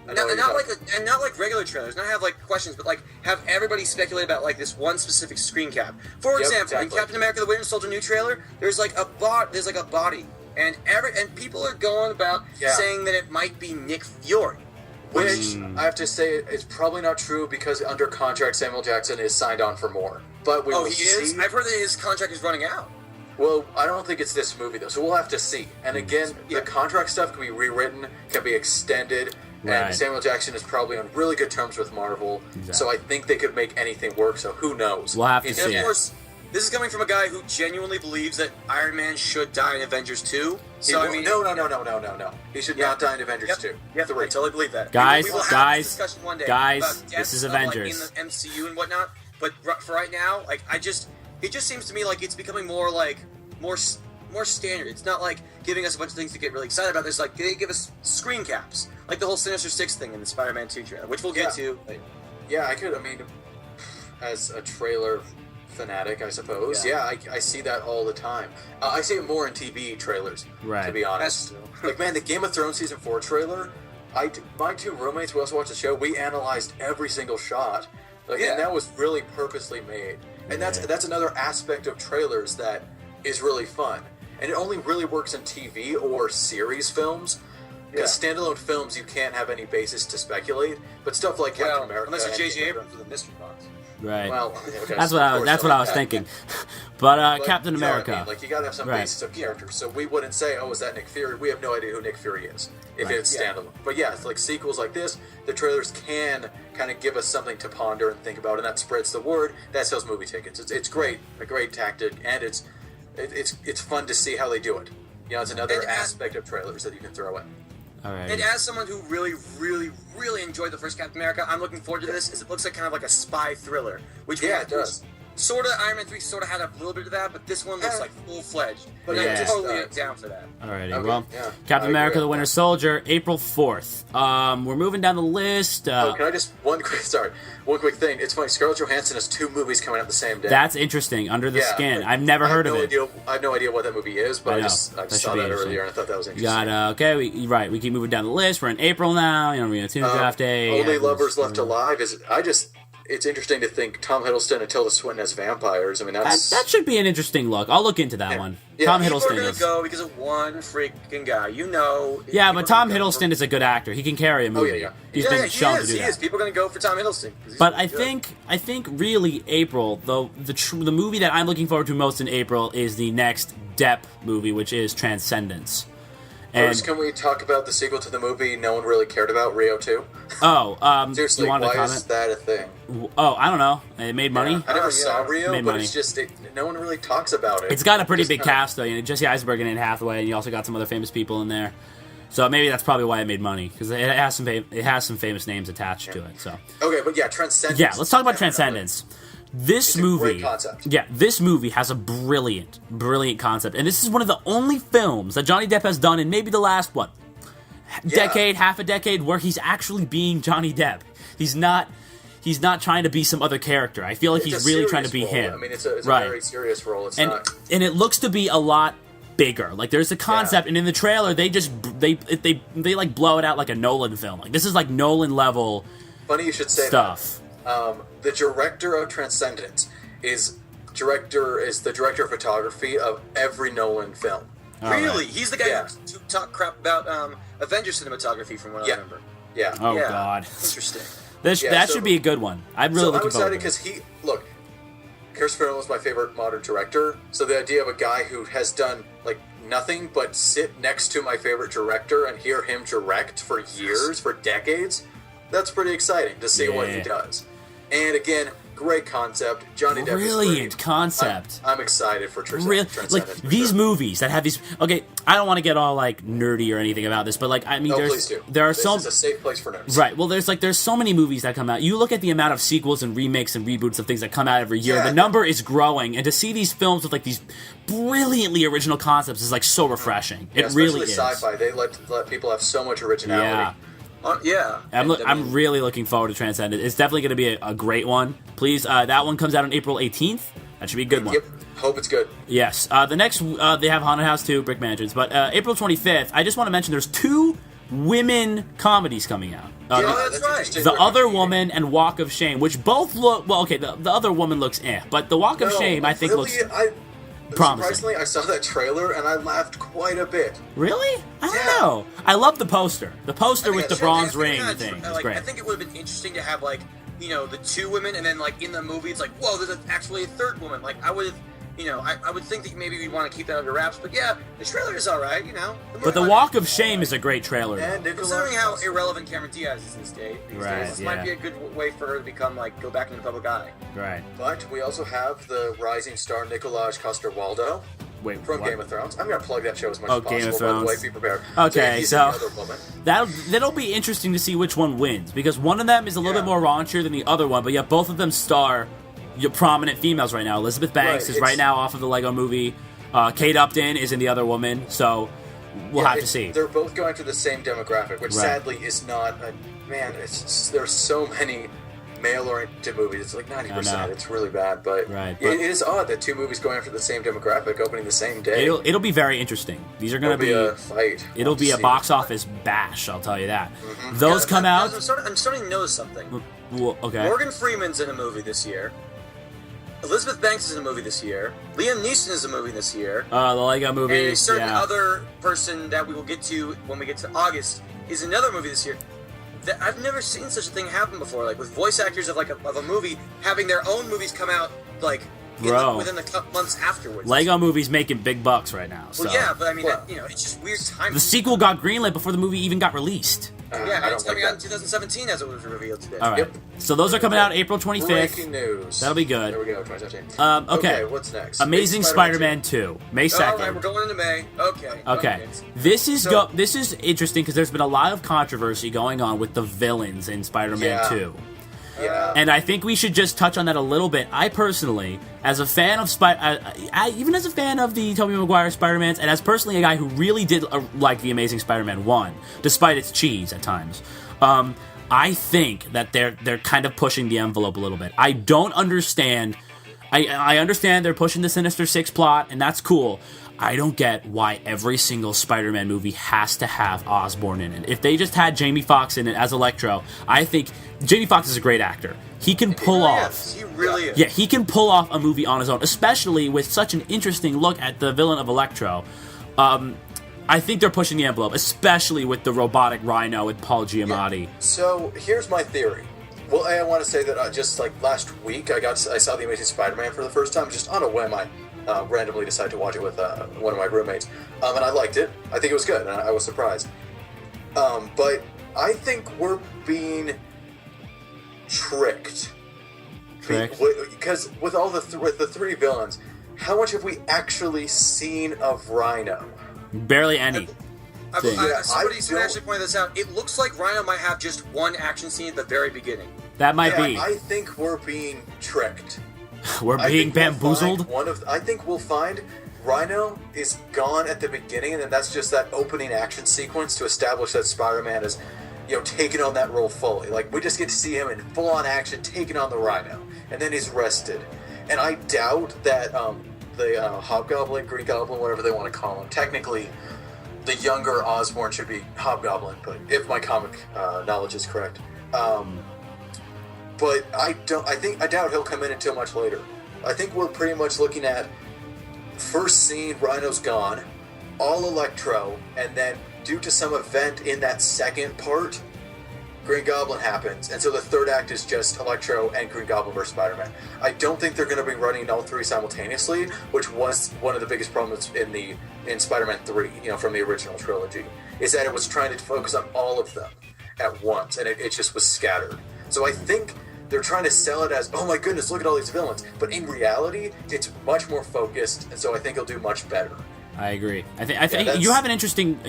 not like regular trailers, not have questions, but have everybody speculate about this one specific screen cap. For example, in Captain America: The Winter Soldier new trailer, there's a body, and people are going about saying that it might be Nick Fury. Which, I have to say, it's probably not true because under contract, Samuel Jackson is signed on for more. But he is? I've heard that his contract is running out. Well, I don't think it's this movie, though, so we'll have to see. And again, the contract stuff can be rewritten, can be extended, and Samuel Jackson is probably on really good terms with Marvel, so I think they could make anything work, so who knows? We'll have to see. And of course, this is coming from a guy who genuinely believes that Iron Man should die in Avengers 2. So, no. He should not die in Avengers 2. I totally believe that. Guys, we will have this discussion one day about this is deaths Avengers. in the MCU and whatnot, but for right now, it just seems to me like it's becoming more standard. It's not giving us a bunch of things to get really excited about. There's they give us screen caps, like the whole Sinister Six thing in the Spider-Man 2 trailer, which we'll get to later. Yeah, as a trailer fanatic, I suppose. I see that all the time. I see it more in TV trailers, to be honest. The Game of Thrones Season 4 trailer, my 2 roommates, we also watched the show, we analyzed every single shot. And that was really purposely made. And that's another aspect of trailers that is really fun. And it only really works in TV or series films. Because standalone films, you can't have any basis to speculate. But stuff like Captain America... Unless you're J.J. Abrams with a mystery box. Right. Well, that's what I was thinking. But Captain you know what I America. mean? Like, you gotta have some Right. basis of characters. So we wouldn't say, oh, is that Nick Fury? We have no idea who Nick Fury is if Right. it's standalone. But yeah, it's like sequels like this, the trailers can kind of give us something to ponder and think about, and that spreads the word. That sells movie tickets. It's great, a great tactic, and it's fun to see how they do it. You know, it's another And aspect of trailers that you can throw in. All right. And as someone who really, really, really enjoyed the first Captain America, I'm looking forward to this. As it looks like kind of like a spy thriller, which Yeah, it does. Sort of, Iron Man 3 sort of had a little bit of that, but this one looks like full-fledged. But And yeah, I'm just, totally down for that. Alrighty, Okay, well, yeah, Captain I America: agree The with Winter that. Soldier, April 4th. We're moving down the list. Can I just one quick thing? It's funny. Scarlett Johansson has 2 movies coming out the same day. That's interesting. Under the Skin. like, I've never heard of it. I have no idea what that movie is, but I I know. just That saw should be that interesting. earlier and I thought that was You interesting. got okay. We keep moving down the list. We're in April now. You know, we're in a draft day. Only Yeah, Lovers Left Alive is. It's interesting to think Tom Hiddleston and Tilda Swinton as vampires. I mean, that's That should be an interesting look. I'll look into that one. Yeah, Tom people People are Hiddleston going is. to go because of one freaking guy. You know. Yeah, people but are Tom gonna go Hiddleston for- is a good actor. He can carry a movie. yeah. He's Yeah, been he shown is. to do He that. is. People are going to go for Tom Hiddleston. 'cause he's But really I good. think really April, though the movie that I'm looking forward to most in April is the next Depp movie, which is Transcendence. And First, can we talk about the sequel to the movie no one really cared about, Rio 2? Seriously, you want to why comment? is that a thing? Oh, I don't know. It made money. I never saw Rio, Made but money. it's just no one really talks about it. It's got a pretty Just big kinda- cast though. You know, Jesse Eisenberg and Anne Hathaway, and you also got some other famous people in there. So maybe that's probably why it made money because it has some famous names attached to it. So Okay, but yeah, Transcendence. yeah, let's talk about Yeah, Transcendence. This It's a movie, great concept. yeah, this movie has a brilliant concept, and this is one of the only films that Johnny Depp has done in maybe the last half a decade, where he's actually being Johnny Depp. He's not trying to be some other character. I feel like It's he's a really trying to serious be role. him. I mean, it's a Right. very serious role. It's and not. it looks to be a lot bigger. Like there's a concept, and in the trailer they just they like blow it out like a Nolan film. Like this is like Nolan level Funny you should say stuff. that. The director of Transcendence is the director of photography of every Nolan film. Really? He's the guy Yeah. who talked crap about Avengers cinematography, from what I Yeah. remember. Yeah. Oh Yeah. God, Interesting. that Yeah, so- should be a good one. I'm really So I'm looking forward excited to it. because Christopher Nolan is my favorite modern director. So the idea of a guy who has done like nothing but sit next to my favorite director and hear him direct for years, for decades, that's pretty exciting to see what he Yeah. does. And again, great concept. Johnny Depp is Brilliant great. concept. I'm excited for Real, Transcendence. like for these sure. movies that have these. Okay, I don't want to get all like nerdy or anything about this, but like I mean, No, please do. there are This some is a safe place for nerds. right. Well, there's so many movies that come out. You look at the amount of sequels and remakes and reboots of things that come out every year. Yeah. The number is growing, and to see these films with like these brilliantly original concepts is like so refreshing. Yeah, It really especially is. sci-fi. They let people have so much originality. Yeah. Yeah. I'm really looking forward to Transcendence. It's definitely going to be a great one. Please, that one comes out on April 18th. That should be a good one. Yep. Hope it's good. Yes. The next, they have Haunted House 2, Brick Mansions. But April 25th, I just want to mention there's 2 women comedies coming out. Yeah, The- that's right. interesting. The Other Woman and Walk of Shame, which both look... Well, okay, the Other Woman looks but the Walk of No, Shame, I think, really, looks... promising. Surprisingly, I saw that trailer and I laughed quite a bit. Really? I don't Yeah. know. I love the poster. The poster with the it's bronze I think ring that's- thing. It's like, great. I think it would have been interesting to have like, you know, the 2 women, and then like in the movie it's like, whoa, there's actually a 3rd woman. Like I would have, you know, I would think that maybe we'd want to keep that under wraps. But yeah, the trailer is all right, you know. But the Walk of Shame is a great trailer. And though. Nicolas Considering how Cage. irrelevant Cameron Diaz is these days, Right, this yeah. might be a good way for her to become like go back into the public eye. Right. But we also have the rising star Nicolaj Coster-Waldau Wait, from what? Game of Thrones. I'm going to plug that show as much Oh, as possible. Game of By the way, Thrones. be prepared. Okay, he's so- the Other Woman. That'll be interesting to see which one wins, because one of them is a little Yeah. bit more raunchier than the other one, but yet both of them star your prominent females right now. Elizabeth Banks Right, is right it's- now off of the Lego Movie. Kate Upton is in The Other Woman, so we'll Yeah, have to see. They're both going to the same demographic, which Right. sadly is not a man. There's so many male-oriented movies. It's like 90%. I know. It's really bad, but, Right, but- it is odd that 2 movies going after the same demographic, opening the same day. It'll be very interesting. These are going to It'll be. a fight. It'll We'll be a see. box office bash, I'll tell you that. Mm-hmm. Those Yeah, come guys, out. I'm starting to notice something. Well, okay. Morgan Freeman's in a movie this year. Elizabeth Banks is in a movie this year. Liam Neeson is in a movie this year. The Lego Movie. And a certain yeah. other person that we will get to when we get to August is another movie this year. That I've never seen such a thing happen before. Like with voice actors of a movie having their own movies come out like Bro. within the months afterwards. Lego Movie's making big bucks right now. So. Well, yeah, but I mean, it's just weird timing. The sequel got greenlit before the movie even got released. Yeah, it's coming out in 2017 as it was revealed today. All right. Yep. So those are coming out April 25th. Breaking news. That'll be good. There we go, 2017. Okay, what's next? Amazing Spider-Man 2, May 2nd. All right, we're going into May. Okay. This is interesting because there's been a lot of controversy going on with the villains in Spider-Man 2. Yeah. And I think we should just touch on that a little bit. I personally, as a fan of even as a fan of the Tobey Maguire Spider-Mans, and as personally a guy who really did like the Amazing Spider-Man 1, despite its cheese at times, I think that they're kind of pushing the envelope a little bit. I don't understand. I understand they're pushing the Sinister Six plot, and that's cool. I don't get why every single Spider-Man movie has to have Osborn in it. If they just had Jamie Foxx in it as Electro, I think Jamie Foxx is a great actor. He can pull off. He really is. Yeah, he can pull off a movie on his own, especially with such an interesting look at the villain of Electro. I think they're pushing the envelope, especially with the robotic Rhino with Paul Giamatti. Yeah. So here's my theory. Well, I want to say that just like last week, I saw The Amazing Spider-Man for the first time, just on a whim. I randomly decided to watch it with one of my roommates, and I liked it. I think it was good, and I was surprised. But I think we're being tricked. Because with all with the three villains, how much have we actually seen of Rhino? Barely any. Somebody actually pointed this out. It looks like Rhino might have just one action scene at the very beginning. That might be. I think we're being tricked. We're being bamboozled? I think we'll find Rhino is gone at the beginning, and then that's just that opening action sequence to establish that Spider-Man is, taking on that role fully. Like, we just get to see him in full-on action, taking on the Rhino, and then he's rested. And I doubt that the Hobgoblin, Green Goblin, whatever they want to call him, technically, the younger Osborn should be Hobgoblin, but if my comic knowledge is correct. But I doubt he'll come in until much later. I think we're pretty much looking at first scene, Rhino's gone, all Electro, and then due to some event in that second part, Green Goblin happens, and so the third act is just Electro and Green Goblin versus Spider-Man. I don't think they're going to be running all three simultaneously, which was one of the biggest problems in Spider-Man 3, from the original trilogy, is that it was trying to focus on all of them at once, and it just was scattered. So I think they're trying to sell it as, oh my goodness, look at all these villains. But in reality, it's much more focused, and so I think it'll do much better. I agree. I think you have an interesting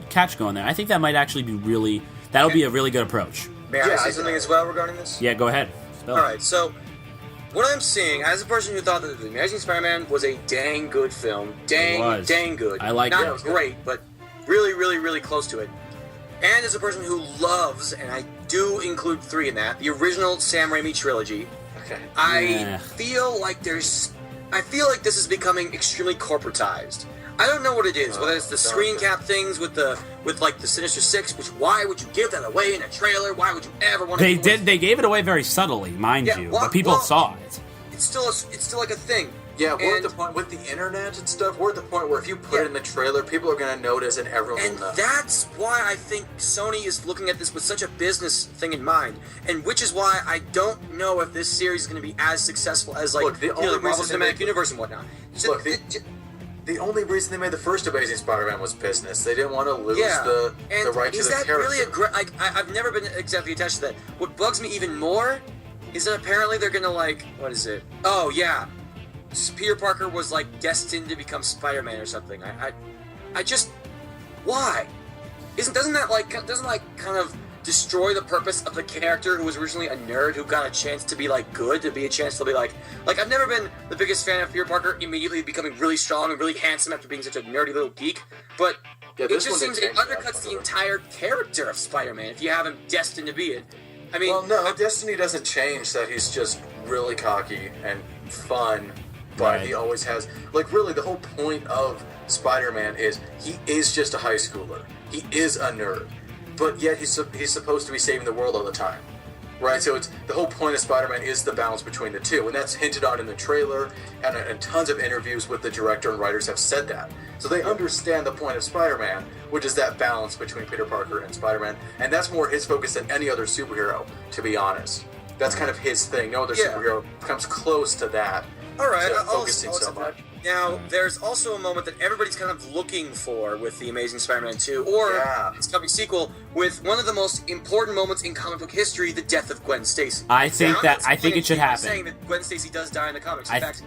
catch going there. I think that might actually be that'll be a really good approach. May I say something as well regarding this? Yeah, go ahead. All right, so what I'm seeing, as a person who thought that The Amazing Spider-Man was a dang good film, dang good. I like it. Not great, but really, really, really close to it. And as a person who loves, and I do include 3 in that, the original Sam Raimi trilogy, okay. I feel like this is becoming extremely corporatized. I don't know what it is, whether it's the screen cap things with the Sinister Six, which why would you give that away in a trailer? Why would you ever want to? They gave it away very subtly, mind you, but people saw it. It's still like a thing. Yeah, we're at the point with the internet and stuff. We're at the point where if you put it in the trailer, people are going to notice, and everyone will know. And that's why I think Sony is looking at this with such a business thing in mind, and which is why I don't know if this series is going to be as successful as the Marvel Cinematic Universe and whatnot. The only reason they made the first Amazing Spider-Man was business. They didn't want to lose the right to the character. Is that really I've never been exactly attached to that. What bugs me even more is that apparently they're going to what is it? Oh yeah. Peter Parker was destined to become Spider-Man or something. I just why? Doesn't that kind of destroy the purpose of the character who was originally a nerd who got a chance to be good, to be a chance to be I've never been the biggest fan of Peter Parker immediately becoming really strong and really handsome after being such a nerdy little geek, but it just seems it undercuts the entire character of Spider-Man if you have him destined to be it. I mean, well, no, Destiny doesn't change that he's just really cocky and fun. But he always has, really the whole point of Spider-Man is he is just a high schooler. He is a nerd. But yet he's supposed to be saving the world all the time. Right? So it's the whole point of Spider-Man is the balance between the two. And that's hinted on in the trailer, and tons of interviews with the director and writers have said that. So they understand the point of Spider-Man, which is that balance between Peter Parker and Spider-Man. And that's more his focus than any other superhero, to be honest. That's kind of his thing. No other superhero comes close to that. All right, Focusing so much. Now, there's also a moment that everybody's kind of looking for with The Amazing Spider-Man 2, or its coming sequel, with one of the most important moments in comic book history, the death of Gwen Stacy. I think it should happen. Saying that Gwen Stacy does die in the comics. In fact,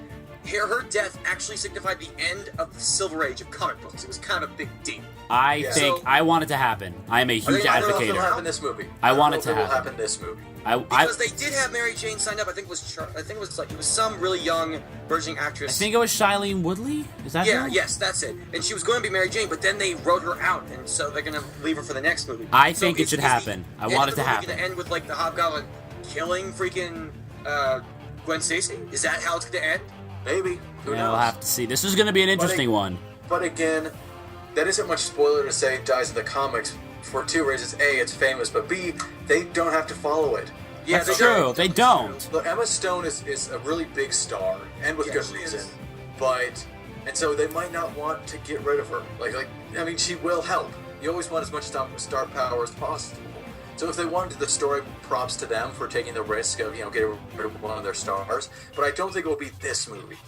her death actually signified the end of the Silver Age of comic books. It was kind of a big deal. I think I want it to happen. I am a huge I don't know if it'll advocator. happen this movie. I want it to It will happen. happen this movie. Because they did have Mary Jane signed up. I think it was some really young burgeoning actress. I think it was Shailene Woodley. Is that her? Yes, that's it. And she was going to be Mary Jane, but then they wrote her out, and so they're going to leave her for the next movie. I think it should happen. I want it to happen. Going to end with like the Hobgoblin killing freaking Gwen Stacy? Is that how it's going to end? Maybe. Who knows? We'll have to see. This is going to be an interesting one. But again, that isn't much spoiler to say it dies in the comics for two reasons. A, it's famous, but B, they don't have to follow it. Yeah, That's true. They don't. Look, Emma Stone is a really big star, and with good reason. And so they might not want to get rid of her. I mean, she will help. You always want as much star power as possible. So if they wanted the story, props to them for taking the risk of, getting rid of one of their stars. But I don't think it will be this movie.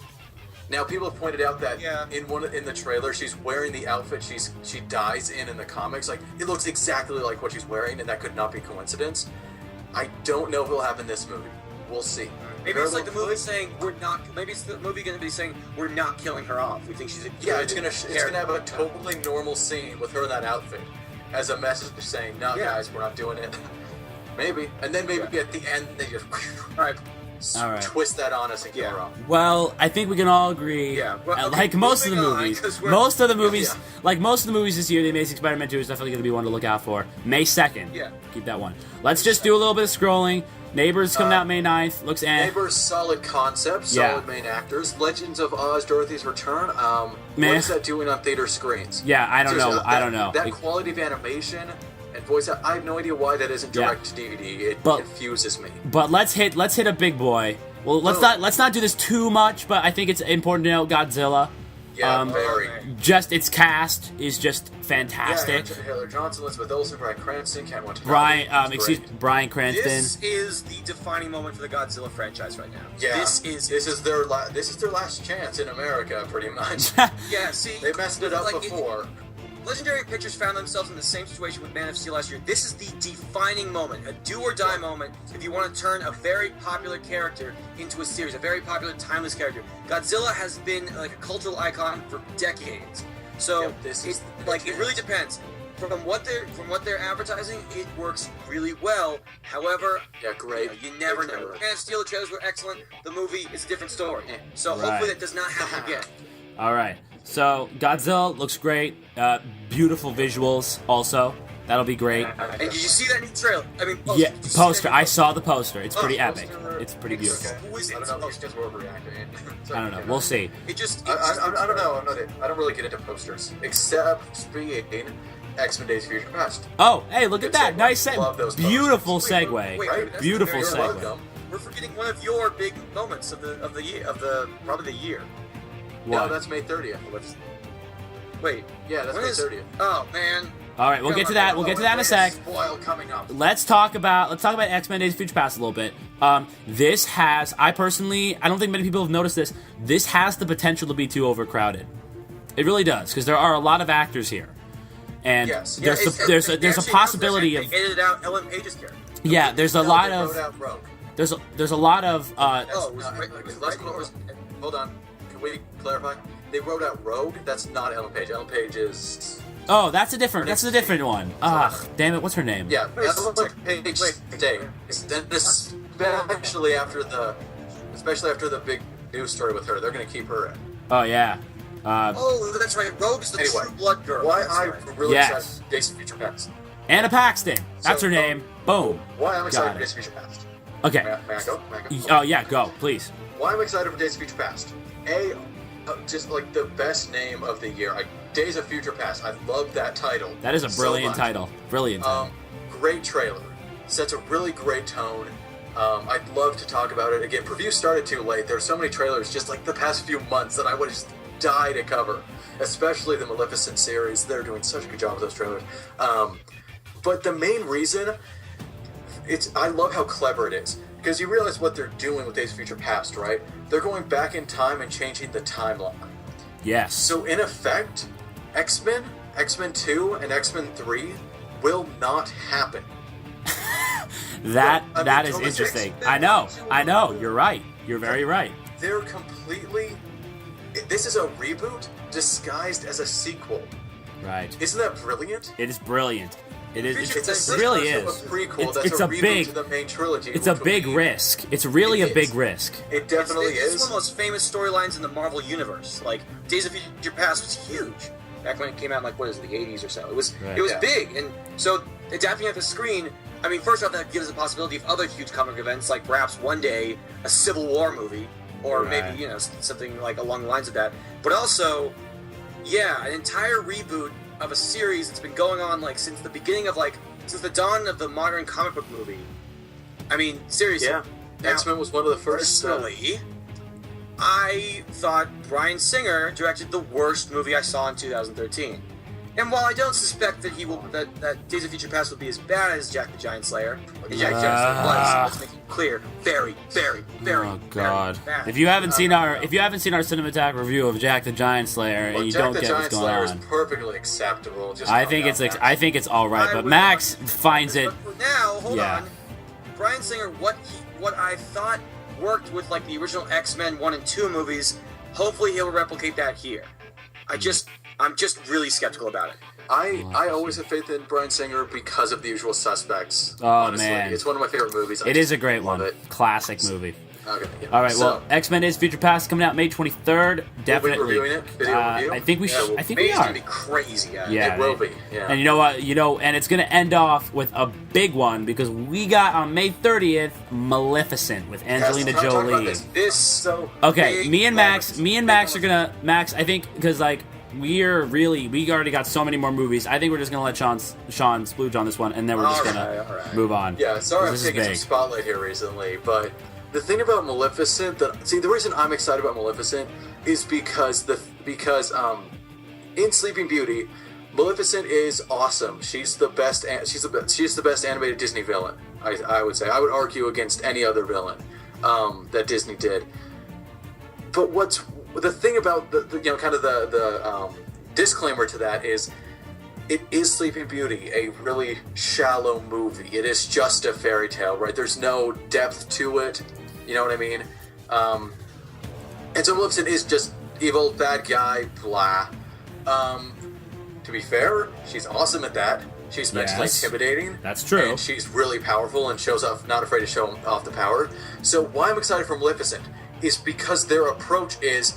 Now, people have pointed out that in the trailer, she's wearing the outfit she dies in the comics. Like, it looks exactly like what she's wearing, and that could not be coincidence. I don't know if it'll happen this movie. We'll see. Maybe it's like the movie saying we're not. Maybe it's the movie going to be saying we're not killing her off. We think she's a good it's gonna have a totally normal scene with her in that outfit as a message saying, "No, guys, we're not doing it." Maybe, and then maybe at the end they just All right. twist that on us and kill her off. Well, I think we can all agree. Yeah. Well, okay, like most of the movies, like most of the movies this year, The Amazing Spider-Man 2 is definitely going to be one to look out for. May 2nd. Yeah. Keep that one. Let's just do a little bit of scrolling. Neighbors coming out May 9th. Looks Neighbors, solid concept, solid main actors. Legends of Oz, Dorothy's Return. What is that doing on theater screens? Yeah, I don't know. I don't know. That quality of animation and voice, I have no idea why that isn't direct to DVD. It confuses me. But let's hit a big boy. Well, let's not do this too much, but I think it's important to note Godzilla. Yeah, very. Just its cast is just fantastic. Yeah, Taylor Johnson, Elizabeth Olsen, Bryan Cranston, Ken Watanabe. Bryan Cranston. This is the defining moment for the Godzilla franchise right now. Yeah, this is their last chance in America, pretty much. Yeah, see, they messed it up before. Legendary Pictures found themselves in the same situation with Man of Steel last year. This is the defining moment, a do-or-die moment, if you want to turn a very popular character into a series, a very popular, timeless character. Godzilla has been like a cultural icon for decades. So it really depends. From what they're advertising, it works really well. However, great. You never know. Man of Steel, the trailers were excellent. The movie is a different story. So hopefully that does not happen again. All right. So Godzilla looks great. Beautiful visuals also. That'll be great. And did you see that new trailer? I mean, poster. I saw the poster. It's pretty epic. It's pretty beautiful. I don't know. It's just overreacting. I don't know. We'll see. I don't know. I don't really get into posters except being X-Men: Days of Future Past. Oh, hey, look at that! Segue. Nice Love those beautiful posters. segue. Right? Beautiful You're segue. welcome. We're forgetting one of your big moments of the year, probably the year. No, that's May 30th. Wait. Yeah, that's May 30th. Oh man. All right, we'll get to that. We'll get to that in a sec. Spoil coming up. Let's talk about X-Men: Days of Future Past a little bit. This has, I don't think many people have noticed this. This has the potential to be too overcrowded. It really does, because there are a lot of actors here, and there's a possibility of. They edited out Ellen Page's character. Yeah, there's a lot of. There's a lot of. Hold on. Can we clarify? They wrote out Rogue. That's not Ellen Page. Ellen Page is. Oh, that's a different one. Ugh, damn it, what's her name? Yeah, Ellen Page stayed. Especially after the big news story with her, they're going to keep her in. Oh yeah. That's right. Rogue's the true blood girl. Why I'm really excited for Days of Future Past. Anna Paxton. That's her name. Boom. Why I'm excited for Days of Future Past. Okay. May I go? Oh yeah, go please. Why I'm excited for Days of Future Past. Just like the best name of the year. Days of Future Past. I love that title. That is a brilliant title. Brilliant title. Great trailer. Sets a really great tone. I'd love to talk about it again. Preview started too late. There's so many trailers just like the past few months that I would just die to cover. Especially the Maleficent series. They're doing such a good job with those trailers. But the main reason, I love how clever it is. because you realize what they're doing with Days of Future Past, right? They're going back in time and changing the timeline. Yes. So in effect, X-Men, X-Men 2, and X-Men 3 will not happen. that I mean, is Thomas interesting. X-Men I know. You're right. You're very right. They're completely... This is a reboot disguised as a sequel. Right. Isn't that brilliant? It is brilliant. It is. It's It really a is. prequel It's that's a a reboot big. to the main trilogy. It's a which big will be- risk. It's really It a big is. risk. It definitely It's is. one of the most famous storylines in the Marvel universe. Like, Days of Future Past was huge back when it came out in, like, what is it, the 80s or so. It was Right. big, and so adapting it to the screen, I mean, first off, that gives the possibility of other huge comic events, like perhaps one day a Civil War movie, or Right. maybe, something like along the lines of that. But also, yeah, an entire reboot of a series that's been going on, like, since the beginning of, like, since the dawn of the modern comic book movie. I mean, seriously. Yeah. Now, X-Men was one of the first... personally, I thought Bryan Singer directed the worst movie I saw in 2013. And while I don't suspect that that Days of Future Past will be as bad as Jack the Giant Slayer, and Jack the Giant Slayer was, let's make it clear, very, very, very, Oh God! very bad. If you haven't seen our CinemaTalk review of Jack the Giant Slayer and Well, you Jack don't the get Giant what's going Slayer on, is perfectly acceptable. Just I calm think down, it's Max. I think it's all right. I But would Max want- finds it. But for now, hold Yeah. on. Bryan Singer, what I thought worked with, like, the original X-Men 1 and 2 movies, hopefully he'll replicate that here. I'm just really skeptical about it. I always have faith in Bryan Singer because of The Usual Suspects. Oh, honestly. man. It's one of my favorite movies. It is a great love one. It. Classic movie. Okay, yeah. All right. So, Well, X-Men Days of Future Past coming out May 23rd. Definitely. We'll be reviewing it? Video review? I think we. Yeah, I think May's we gonna are. be crazy, guys. Yeah, it will be. Yeah. And you know what? And it's going to end off with a big one because we got on May 30th Maleficent with Angelina Yes, talk about Jolie. this so Okay, big me and Max moments. are gonna I think because like we already got so many more movies. I think we're just gonna let Sean splooge on this one, and then we're just All gonna right. move on. Yeah, sorry I'm This is taking some big. spotlight here recently, but the thing about Maleficent the reason I'm excited about Maleficent is because in Sleeping Beauty, Maleficent is awesome. She's the best. She's the best animated Disney villain. I would say. I would argue against any other villain that Disney did. But what's the thing about the disclaimer to that is, it is Sleeping Beauty, a really shallow movie. It is just a fairy tale, right? There's no depth to it. You know what I mean? And so Maleficent is just evil, bad guy, blah. To be fair, she's awesome at that. She's mentally Yes. intimidating. That's true. And she's really powerful and shows off, not afraid to show off the power. So why I'm excited for Maleficent is because their approach is,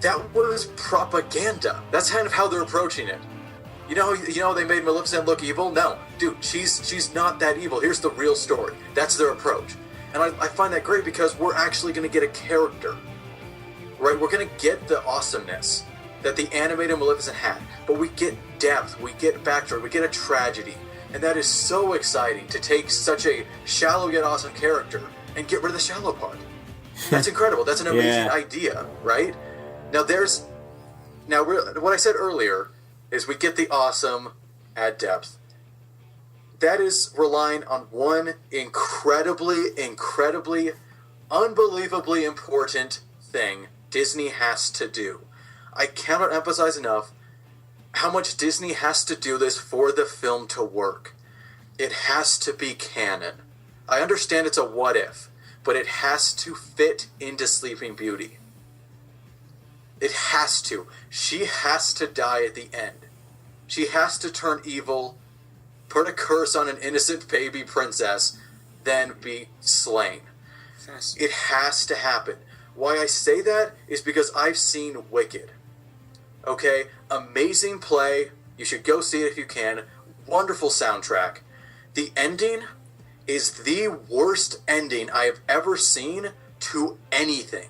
that was propaganda. That's kind of how they're approaching it. You know they made Maleficent look evil? No. Dude, she's not that evil. Here's the real story. That's their approach. And I find that great because we're actually going to get a character. Right? We're going to get the awesomeness that the animated Maleficent had. But we get depth, we get backstory, we get a tragedy. And that is so exciting to take such a shallow yet awesome character and get rid of the shallow part. That's incredible. That's an amazing Yeah. idea, right? Now what I said earlier is we get the awesome, add depth. That is relying on one incredibly, unbelievably important thing Disney has to do. I cannot emphasize enough how much Disney has to do this for the film to work. It has to be canon. I understand it's a what if, but it has to fit into Sleeping Beauty. It has to. She has to die at the end. She has to turn evil, put a curse on an innocent baby princess, then be slain. It has to happen. Why I say that is because I've seen Wicked. Okay? Amazing play. You should go see it if you can. Wonderful soundtrack. The ending is the worst ending I have ever seen to anything.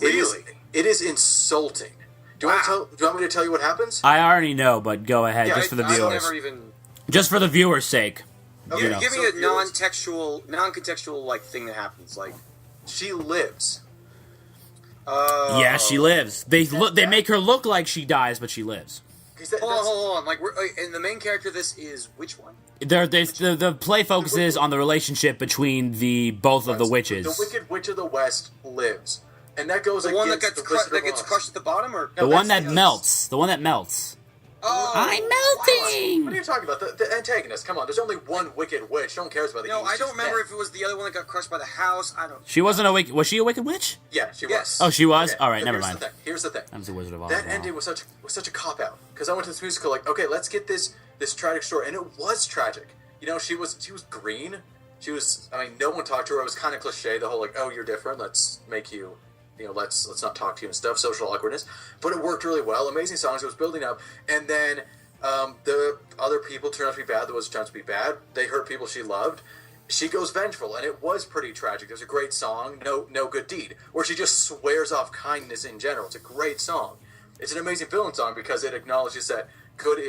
Really? It is insulting. Do you want me to tell you what happens? I already know, but go ahead, Yeah, just for the I viewers. never even... Just for the viewers' sake. Okay, You know. Give me so a non-contextual like thing that happens. Like, She lives. Yeah, she lives. They make her look like she dies, but she lives. Because hold on. Like, and the main character of this is which one? The play focuses on the relationship between both of the witches. The Wicked Witch of the West lives, and that goes The one that against gets crushed at the bottom, or The one that melts. The one that melts. Oh, I'm melting. What are you talking about? The antagonist. Come on, there's only one Wicked Witch. No one cares about the. No, I don't remember if it was the other one that got crushed by the house. I don't. She wasn't a wicked. Was she a wicked witch? Yeah, she Yes. was. Oh, she was. Okay, All right, but never mind. Here's the thing. I'm the Wizard of Oz. That now. ending was such a cop out because I went to this musical like, okay, let's get this tragic story, and it was tragic. You know, she was green. She was. I mean, no one talked to her. It was kind of cliche. The whole like, oh, you're different. Let's make you. You know, let's not talk to you and stuff. Social awkwardness, but it worked really well. Amazing songs. It was building up, and then the other people turned out to be bad. That was turned out to be bad. They hurt people she loved. She goes vengeful, and it was pretty tragic. There's a great song, No Good Deed, where she just swears off kindness in general. It's a great song. It's an amazing villain song because it acknowledges that good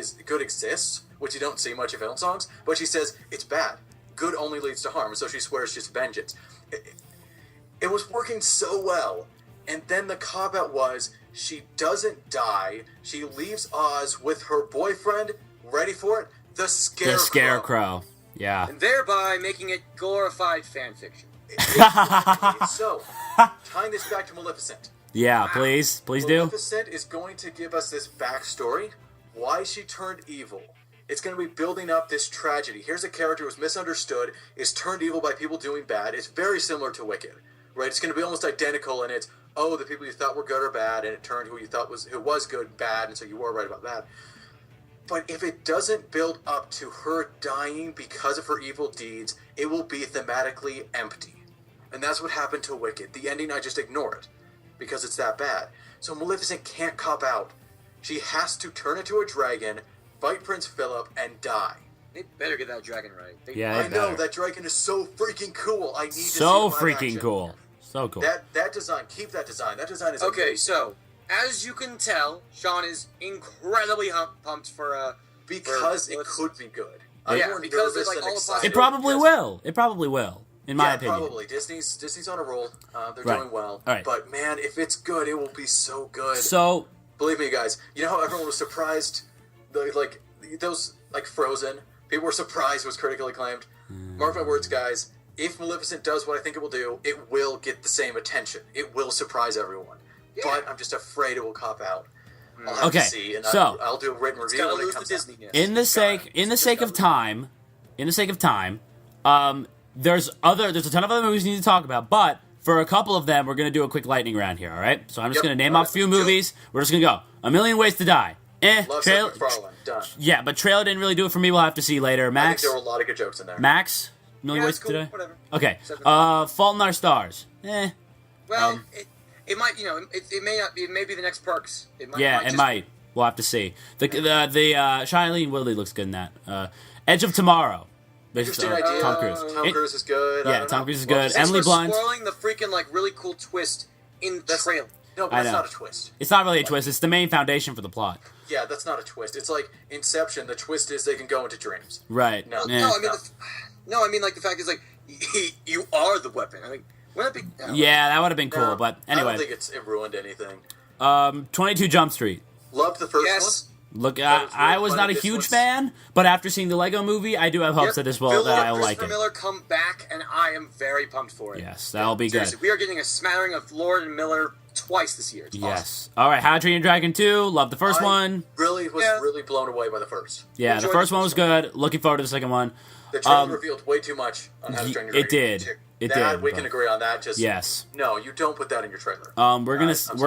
exists, which you don't see much in villain songs. But she says it's bad. Good only leads to harm, and so she swears just vengeance. It was working so well. And then the cop-out was, she doesn't die. She leaves Oz with her boyfriend, ready for it, the Scarecrow. The Scarecrow. Yeah. And thereby making it glorified fan fiction. So, tying this back to Maleficent. Yeah, please do. Maleficent is going to give us this backstory, why she turned evil. It's going to be building up this tragedy. Here's a character who was misunderstood, is turned evil by people doing bad. It's very similar to Wicked, right? It's going to be almost identical, and it's, oh, the people you thought were good are bad, and it turned who was good bad, and so you were right about that. But if it doesn't build up to her dying because of her evil deeds, it will be thematically empty. And that's what happened to Wicked. The ending, I just ignore it, because it's that bad. So Maleficent can't cop out. She has to turn into a dragon, fight Prince Philip, and die. They better get that dragon right. I know, that dragon is so freaking cool. I need to see So live freaking action. cool. So cool. That design, keep that design. That design is Okay, amazing. so as you can tell, Sean is incredibly pumped for because it could be good. Yeah, I'm more because nervous it's like than all the excited. It probably will. It probably will. In my opinion. Probably. Disney's on a roll. They're Right. doing well. All right. But man, if it's good, it will be so good. So, Believe me, guys. You know how everyone was surprised, those Frozen. People were surprised it was critically acclaimed. Mark my words, guys. If Maleficent does what I think it will do, it will get the same attention. It will surprise everyone. Yeah. But I'm just afraid it will cop out. I'll have to see, and I'll do a written review when it comes out. in the sake of time, there's a ton of other movies we need to talk about, but for a couple of them, we're going to do a quick lightning round here, all right? So I'm just going to name off a few movies. We're just going to go. A Million Ways to Die. Love Seth MacFarlane. Done. Yeah, but trailer didn't really do it for me. We'll have to see later. Max? I think there were a lot of good jokes in there. Max? Million Ways cool. to Die? Whatever. Okay. Fault in Our Stars. Well, it might, it may not be. It may be the next Perks. It might. We'll have to see. The Shailene Woodley looks good in that. Edge of Tomorrow. Interesting idea. Tom Cruise. Tom Cruise is good. Yeah, Tom Cruise is good. Thanks Emily for Blunt. spoiling the freaking really cool twist in the trailer. No, but I that's know. not a twist. It's not really a twist. It's the main foundation for the plot. Yeah, that's not a twist. It's like Inception. The twist is they can go into dreams. Right. No. Yeah. No, I mean the fact is you are the weapon. I mean, wouldn't it be? Yeah, that would have been cool. No, But I don't anyway, think it ruined anything. 22 Jump Street. Loved the first Yes. Look, That was really I was funny. not a This huge one's- fan, but after seeing the Lego Movie, I do have hopes that this will that I will like Christopher it. Miller come back, and I am very pumped for it. Yes, that'll be Seriously, good. we are getting a smattering of Lord and Miller twice this year. It's awesome. Yes. All right, How to Train Your Dragon 2. Love the first one. Really was Yeah. really blown away by the first. Yeah, the Enjoyed first the one was first good. Looking forward to the second one. The trailer revealed way too much on How to Train Your it Dragon. did. It that, did, We but- can agree on that. Just Yes. No, you don't put that in your trailer. We're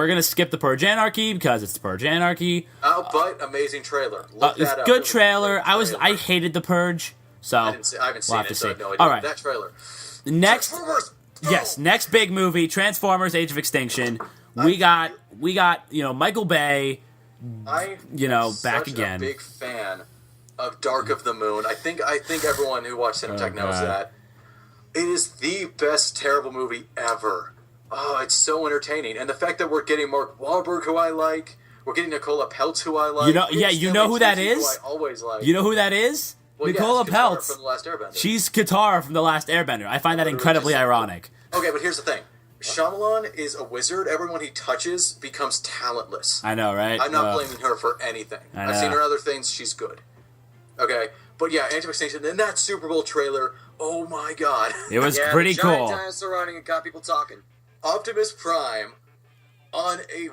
gonna skip the Purge Anarchy because it's the Purge Anarchy. But amazing trailer. Look It's that up. It good was a trailer. great I hated the Purge, so I haven't we'll seen have it, to so I see. have no idea. All right, That trailer. next. Transformers! Yes, next big movie, Transformers: Age of Extinction. We got Michael Bay. I back such again. A big fan of Dark of the Moon. I think everyone who watched CinemaTalk knows God. that. It is the best terrible movie ever. Oh, it's so entertaining, and the fact that we're getting Mark Wahlberg, who I like, we're getting Nicola Peltz, who I like. You know who that is? Who I always like. You know who that is? Well, yeah, Nicola it's Katara Peltz. from The Last Airbender. She's Katara from The Last Airbender. I find that incredibly ironic. Okay, but here's the thing. Shyamalan is a wizard. Everyone he touches becomes talentless. I know, right? I'm not blaming her for anything. I I've seen know. her in other things. She's good. Okay, But yeah, Anti-Extinction, and that Super Bowl trailer, oh my god. It was Yeah, pretty the giant cool. dinosaur running and got people talking. Optimus Prime on a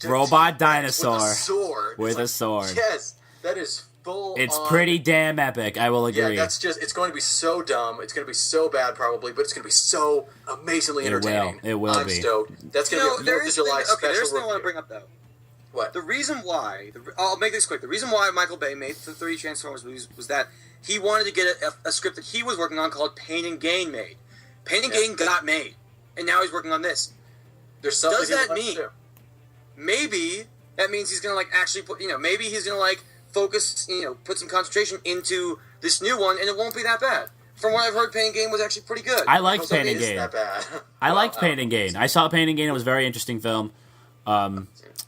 Robot dinosaur with a sword. with It's a sword. Yes, that is full. It's on. pretty damn epic. I will agree. Yeah, it's going to be so dumb. It's going to be so bad, probably, but it's going to be so amazingly entertaining. It will I'm be. stoked. That's going to be a 4th of July special. Okay, there's something I want to review. bring up though. What? The reason why, I'll make this quick. The reason why Michael Bay made the 3 Transformers movies was that he wanted to get a script that he was working on called Pain and Gain made. Pain and Gain got made, and now he's working on this. There's something. Does that mean maybe that means he's gonna like actually put maybe he's gonna like focus put some concentration into this new one, and it won't be that bad. From what I've heard, Pain and Gain was actually pretty good. I liked Pain and It's Gain. that bad. I liked Pain and Gain. I saw Pain and Gain. It was a very interesting film.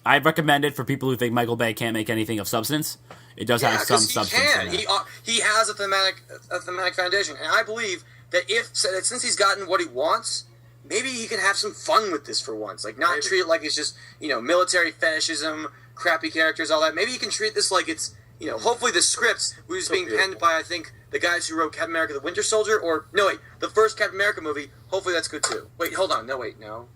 I recommend it for people who think Michael Bay can't make anything of substance. It does have some substance. In it. He has a thematic foundation, and I believe that since he's gotten what he wants, maybe he can have some fun with this for once. Like not treat it like it's just military fetishism, crappy characters, all that. Maybe he can treat this like it's hopefully the scripts was being penned by I think the guys who wrote Captain America: The Winter Soldier, or no wait, the first Captain America movie. Hopefully that's good too. Wait, hold on, no. No,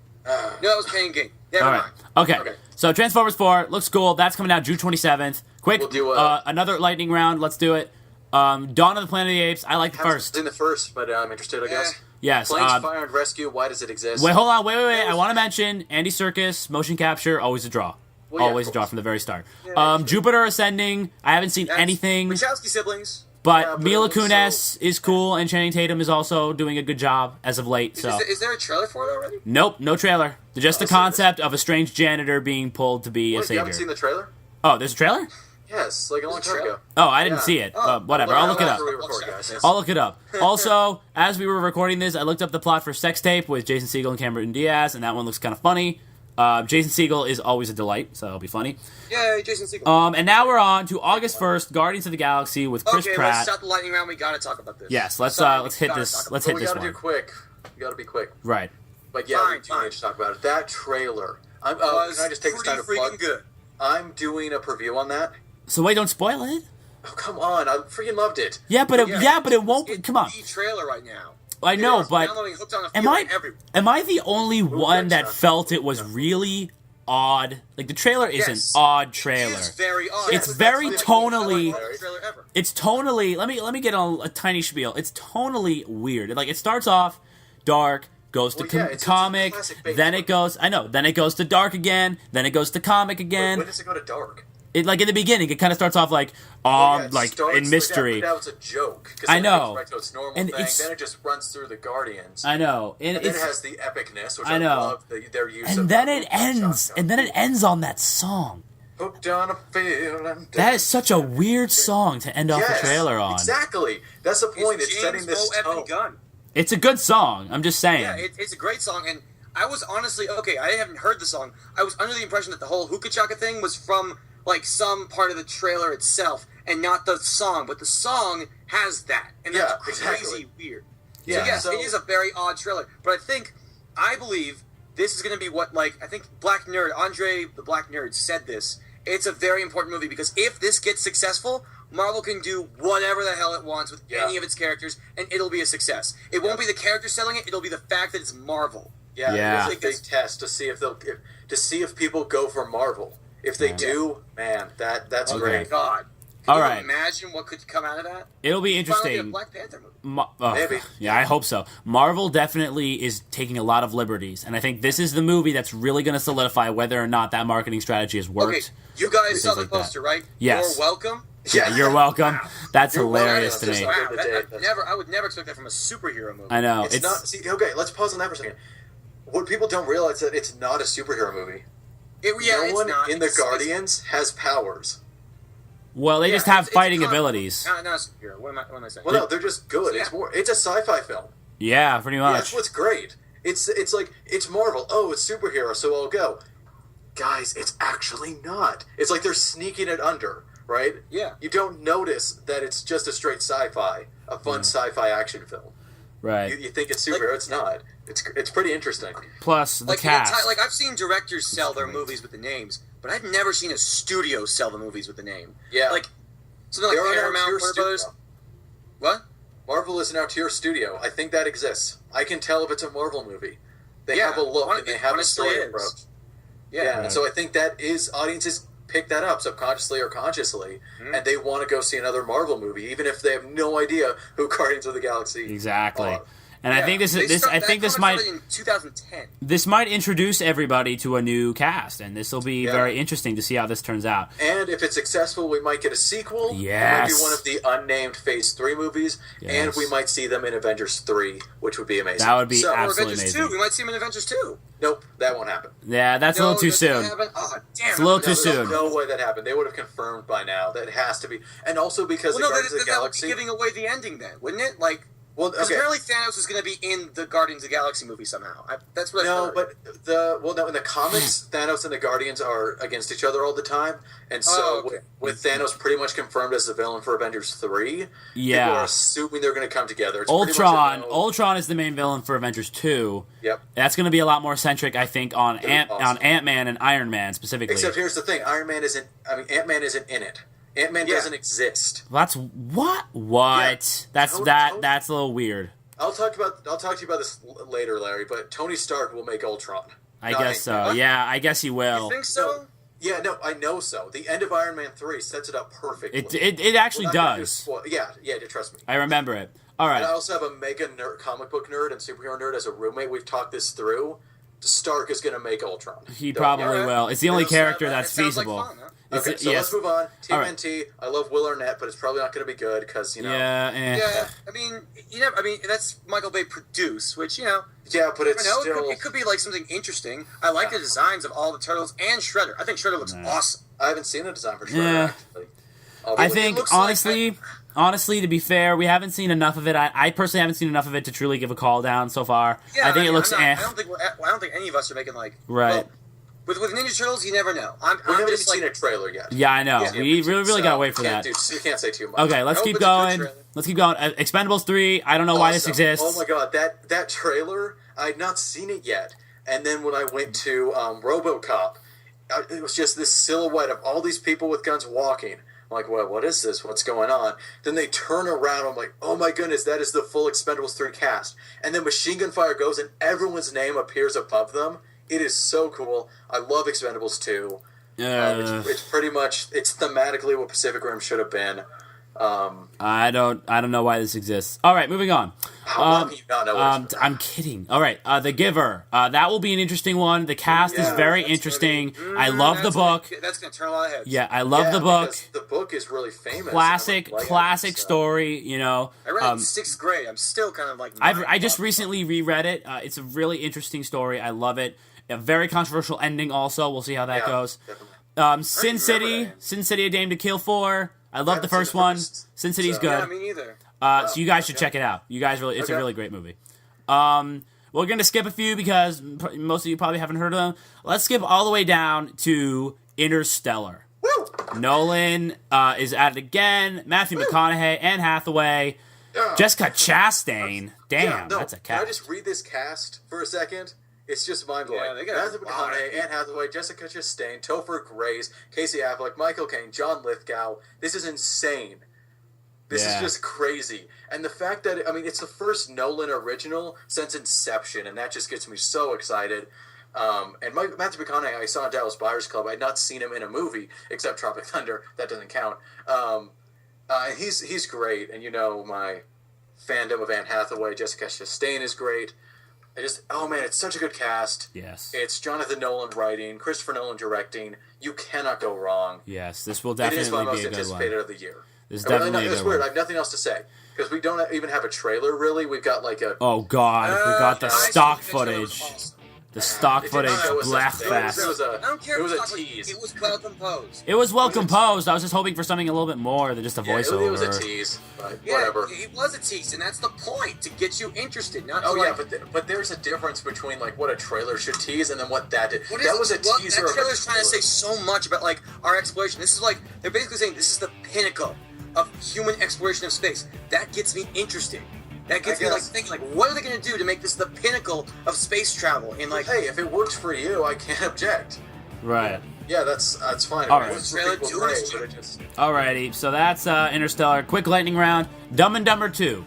that was Pain and Gain. Never mind. Okay. So Transformers 4 looks cool. That's coming out June 27th. Quick, We'll do another lightning round. Let's do it. Dawn of the Planet of the Apes. I like the first. In the first, but I'm interested, I guess. Yes. Planes, Fire, and Rescue. Why does it exist? Wait, hold on. Wait. I want to mention Andy Serkis, motion capture, always a draw. Well, yeah, always a of draw course. from the very start. Yeah, Jupiter Ascending. I haven't seen anything. Wachowski siblings. But but Mila it looks Kunis is cool, and Channing Tatum is also doing a good job as of late. So Is there a trailer for it already? nope, no trailer. Just the concept of a strange janitor being pulled to be a You savior. haven't seen the trailer? Oh, there's a trailer? Yes, like a long time ago. Oh, I didn't Yeah. see it. Oh, Whatever, I'll look it up. After we record, guys. I'll look it up. Also, as we were recording this, I looked up the plot for Sex Tape with Jason Segel and Cameron Diaz, and that one looks kind of funny. Jason Segel is always a delight, so it'll be funny. Yay, Jason Segel. And now we're on to August 1st, Guardians of the Galaxy with Chris Okay, Pratt. let's stop the lightning round. We gotta talk about this. Yes, let's Sorry, hit we gotta this. talk Let's But hit we this gotta one. do quick. We gotta be quick. Right. But yeah, we do need to talk about it. That trailer. Can I just take this time to pretty plug? freaking good. I'm doing a preview on that. So wait, don't spoil it. Oh, come on. I freaking loved it. Yeah, but it won't. It's Come on. the trailer right now. I know, It's but downloading Hooked on a am Feeling I everywhere. am I the only one that Gotcha. felt it was really odd? Like the trailer is Yes. an odd It trailer. is very odd. It's That's very like the tonally- most odd trailer ever. It's tonally. Let me get on a tiny spiel. It's tonally weird. Like it starts off dark, goes to Well, yeah, it's a comic, classic bait then story. it goes. I know. Then it goes to dark again. Then it goes to comic again. When does it go to dark? It like in the beginning, it kind of starts off like Yeah, it like starts in mystery. But now it's a joke. 'Cause I then it know. goes right to its normal And thing. it's- Then it just runs through the Guardians. I know, and then it it's, has the epicness, which I I, know. love their use of. and then it shotgun. ends, and then it ends on that song. Hooked on a feeling. That is such a weird song to end off Yes, the trailer on. Exactly. That's the point. It's James setting this Mo tone. effing Gunn. It's a good song. I'm just saying. Yeah, it's a great song, and I was honestly I haven't heard the song. I was under the impression that the whole hookah chaka thing was from like some part of the trailer itself, and not the song. But the song has that, and that's Yeah, crazy exactly. weird. Yeah, so yes, so- it is a very odd trailer. But I believe this is going to be what I think Black Nerd Andre the Black Nerd said this. It's a very important movie because if this gets successful, Marvel can do whatever the hell it wants with any of its characters, and it'll be a success. It won't be the characters selling it; it'll be the fact that it's Marvel. Yeah. It's a big test to see if people go for Marvel. If they do, man, that's Okay. great. God, All can right. you imagine what could come out of that? It'll be Finally, a interesting. Black Panther movie. Maybe. Yeah, I hope so. Marvel definitely is taking a lot of liberties, and I think this is the movie that's really going to solidify whether or not that marketing strategy has worked. Okay, you guys saw the like that. poster, right? Yes. You're welcome. Yeah, you're welcome. That's You're hilarious to welcome. me. Just Wow, the day, that's- I would never expect that from a superhero movie. I know. It's not. See, okay, let's pause on that for a second. What people don't realize is that it's not a superhero movie. Yeah, No it's one not. in the It's- Guardians has powers. Well, they Yeah, just have it's fighting a comic book. abilities. Not a superhero. What am I saying? Well, no, they're just good. Yeah. It's a sci-fi film. Yeah, pretty Yeah, much. that's what's great. It's like it's Marvel. Oh, it's superhero, so I'll go. Guys, it's actually not. It's like they're sneaking it under, right? Yeah. You don't notice that it's just a straight sci-fi, a fun sci-fi action film. Right. You think it's superhero? It's not. It's pretty interesting. Plus the cast. I've seen directors sell their movies with the names, but I've never seen a studio sell the movies with the name. Yeah. Like, Something like Paramount, Warner Brothers. What? Marvel is now tier studio. I think that exists. I can tell if it's a Marvel movie. They have a look and they have a story approach. Yeah, and so I think that is audiences pick that up subconsciously or consciously, and they want to go see another Marvel movie, even if they have no idea who Guardians of the Galaxy are. And I think this might in 2010. This might introduce everybody to a new cast, and this will be very interesting to see how this turns out. And if it's successful, we might get a sequel. Yes. It might be one of the unnamed Phase 3 movies, and we might see them in Avengers 3, which would be amazing. That would be absolutely Avengers amazing. 2. We might see them in Avengers 2. Nope, that won't happen. Yeah, that's a little too soon. Oh, damn. It's a little too soon. There's no way that happened. They would have confirmed by now. That has to be. And also because Guardians of the Galaxy... That would be giving away the ending then, wouldn't it? Like... Well, because apparently Thanos is going to be in the Guardians of the Galaxy movie somehow. That's what I heard. In the comics, Thanos and the Guardians are against each other all the time, and so with Thanos pretty much confirmed as the villain for Avengers 3, people are assuming they're going to come together. It's Ultron is the main villain for Avengers 2. Yep. That's going to be a lot more centric, I think, on Ant-Man and Iron Man specifically. Except here's the thing: Ant-Man isn't in it. Ant-Man doesn't exist. That's what? Yeah. That's a little weird. I'll talk to you about this later, Larry. But Tony Stark will make Ultron. I guess so. Yeah, I guess he will. You think so? No, I know so. The end of Iron Man 3 sets it up perfectly. It actually does. Trust me. I remember it. All right. And I also have a mega comic book nerd and superhero nerd as a roommate. We've talked this through. Stark is going to make Ultron. He probably will. It's the only character that's feasible. Like fun, huh? Okay, so let's move on. TMNT. Right. I love Will Arnett, but it's probably not going to be good because Yeah. I mean, that's Michael Bay produced, which Yeah, but it's still. It could be like something interesting. I like the designs of all the turtles and Shredder. I think Shredder looks awesome. I haven't seen a design for Shredder. Actually. I think honestly, to be fair, we haven't seen enough of it. I personally haven't seen enough of it to truly give a call down so far. Yeah, I think it looks. I don't think any of us are making right. Well, with Ninja Turtles, you never know. We haven't even seen a trailer yet. Yeah, I know. We really gotta wait for that. You can't say too much. Okay, let's keep going. Expendables 3. I don't know why this exists. Oh my god, that trailer! I had not seen it yet. And then when I went to RoboCop, it was just this silhouette of all these people with guns walking. I'm like, what is this? What's going on? Then they turn around. I'm like, oh my goodness, that is the full Expendables 3 cast. And then machine gun fire goes and everyone's name appears above them. It is so cool. I love Expendables 2. It's pretty much, it's thematically what Pacific Rim should have been. I don't know why this exists. All right, moving on. How can you not know I'm kidding. All right, The Giver. That will be an interesting one. The cast is very interesting. I love the book. That's going to turn a lot of heads. Yeah, I love the book. The book is really famous. Classic story, you know. I read it in 6th grade. I'm still kind of like... I just recently reread it. It's a really interesting story. I love it. A very controversial ending also. We'll see how that goes. Sin City, A Dame to Kill For. I love the first one. Sin City's good. Yeah, me neither. So you guys should check it out. It's a really great movie. We're going to skip a few because most of you probably haven't heard of them. Let's skip all the way down to Interstellar. Woo! Nolan is at it again. Matthew McConaughey, Anne Hathaway, Jessica Chastain. Damn, that's a cast. Can I just read this cast for a second? It's just mind-blowing. Yeah, they got Matthew McConaughey, Anne Hathaway, Jessica Chastain, Topher Grace, Casey Affleck, Michael Caine, John Lithgow. This is insane. This is just crazy. And the fact that, it's the first Nolan original since Inception, and that just gets me so excited. And Matthew McConaughey, I saw in Dallas Buyers Club. I had not seen him in a movie, except Tropic Thunder. That doesn't count. He's great, and my fandom of Anne Hathaway. Jessica Chastain is great. It's such a good cast. Yes. It's Jonathan Nolan writing, Christopher Nolan directing. You cannot go wrong. Yes, this will definitely be a good one. It is my most anticipated of the year. It's definitely it's weird. I have nothing else to say because we don't even have a trailer. Really, we've got like a. Oh God, we got the stock footage. The stock footage laughed fast. I don't care. It was a tease. It was well composed. It was well composed. I was just hoping for something a little bit more than just a voiceover. It was a tease, but whatever. It was a tease, and that's the point, to get you interested. But there's a difference between like what a trailer should tease and then what that did. That was a teaser. That trailer's trying to say so much about like our exploration. This is like they're basically saying this is the pinnacle of human exploration of space. That gets me interested. That gets me like thinking, like, what are they going to do to make this the pinnacle of space travel? And like, hey, if it works for you, I can't object. Right. Yeah, that's fine. All I mean, right. it's for people to play, but it just Alrighty, so that's Interstellar. Quick lightning round. Dumb and Dumber 2.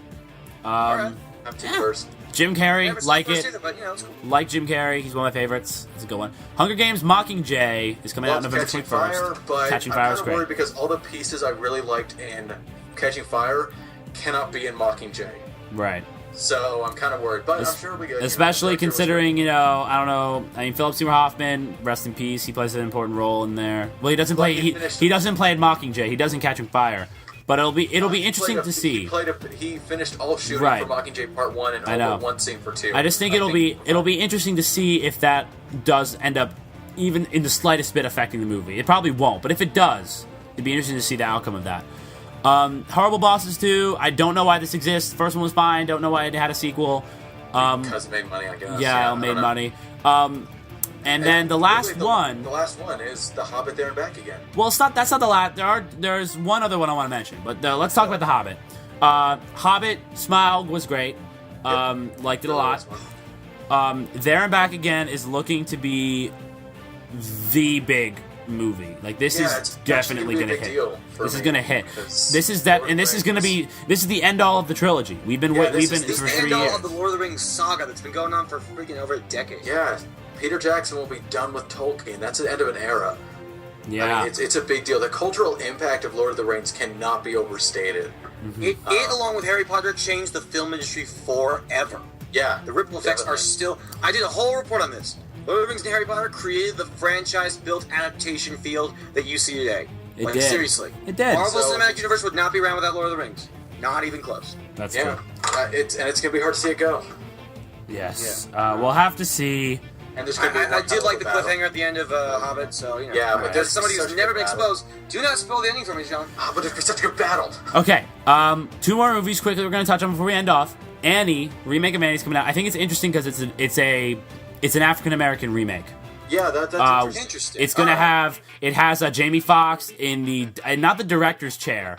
have to first. Jim Carrey, Never seen like the first it. either, but, it's cool. Like Jim Carrey, he's one of my favorites. It's a good one. Hunger Games Mockingjay is coming out Love November Catching 21st. Fire, but Catching I'm Fire kind is of great. worried because all the pieces I really liked in Catching Fire cannot be in Mockingjay. Right. So I'm kind of worried, but I'm sure it'll be good. Especially You know, considering, I don't know. I mean, Philip Seymour Hoffman, rest in peace. He plays an important role in there. Well, he doesn't play. He doesn't play in Mockingjay. He does in Catching Fire. But it'll be interesting to see. He finished all shooting Right. for Mockingjay Part 1 and I know. all but one scene for 2. I just think it'll be interesting to see if that does end up even in the slightest bit affecting the movie. It probably won't, but if it does, it'd be interesting to see the outcome of that. Horrible Bosses 2. I don't know why this exists. First one was fine. Don't know why it had a sequel. Because it made money, I guess. Yeah, it made money. And then the last one. The last one is The Hobbit There and Back Again. Well, it's not. That's not the last. There's one other one I want to mention, but let's talk about The Hobbit. Hobbit Smaug was great. Liked it a lot. There and Back Again is looking to be the big movie. Like this is definitely going to hit. This is going to hit. This is that, and this is going to be. This is the end all of the trilogy. We've been for 3 This is the end all years. of the Lord of the Rings saga that's been going on for freaking over a decade. Yeah, Peter Jackson will be done with Tolkien. That's the end of an era. Yeah, I mean, it's a big deal. The cultural impact of Lord of the Rings cannot be overstated. It, along with Harry Potter, changed the film industry forever. Yeah, The ripple effects are still... I did a whole report on this. Lord of the Rings and Harry Potter created the franchise-built adaptation field that you see today. It did. Seriously. It did. Marvel So- Cinematic Universe would not be around without Lord of the Rings. Not even close. that's Yeah, true. it's going to be hard to see it go. Yes, we'll have to see. And there's going to be I did like the cliffhanger at the end of Hobbit, so, Yeah, but As there's somebody such who's a never good been battle. exposed, do not spoil the ending for me, Sean. But it'd be such a good battle. Okay, 2 more movies quickly we're going to touch on before we end off. Annie, remake of Annie's coming out. I think it's interesting because it's an African American remake. Yeah, that's Interesting. It's gonna have Jamie Foxx in the not the director's chair.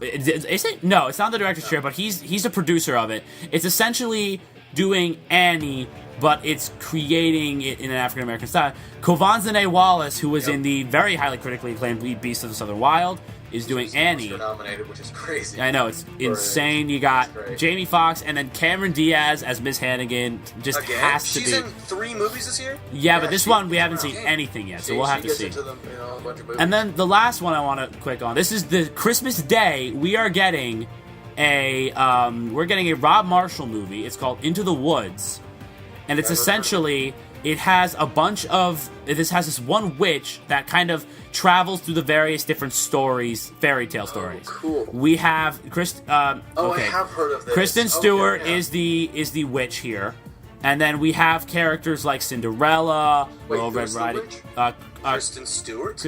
Is it? No, it's not the director's chair, but he's a producer of it. It's essentially doing Annie, but it's creating it in an African American style. Kovanzane Wallace, who was in the very highly critically acclaimed Beast of the Southern Wild, is doing Annie. Oscar nominated, which is crazy. I know, it's insane. You got Jamie Foxx and then Cameron Diaz as Miss Hannigan. Just Again? has to She's be. in 3 movies this year? Yeah, but this one we haven't wow. seen anything yet, so we'll have to gets see. into them, a bunch of movies. And then the last one I want to quick on. This is the Christmas Day. We are getting a Rob Marshall movie. It's called Into the Woods, and it's essentially it has a bunch of this has this one witch that kind of travels through the various different stories, fairy tale stories. cool. We have I have heard of this. Kristen Stewart Okay, yeah. is the witch here, and then we have characters like Cinderella, Wait, Little Red who's the Riding. witch? Kristen Stewart?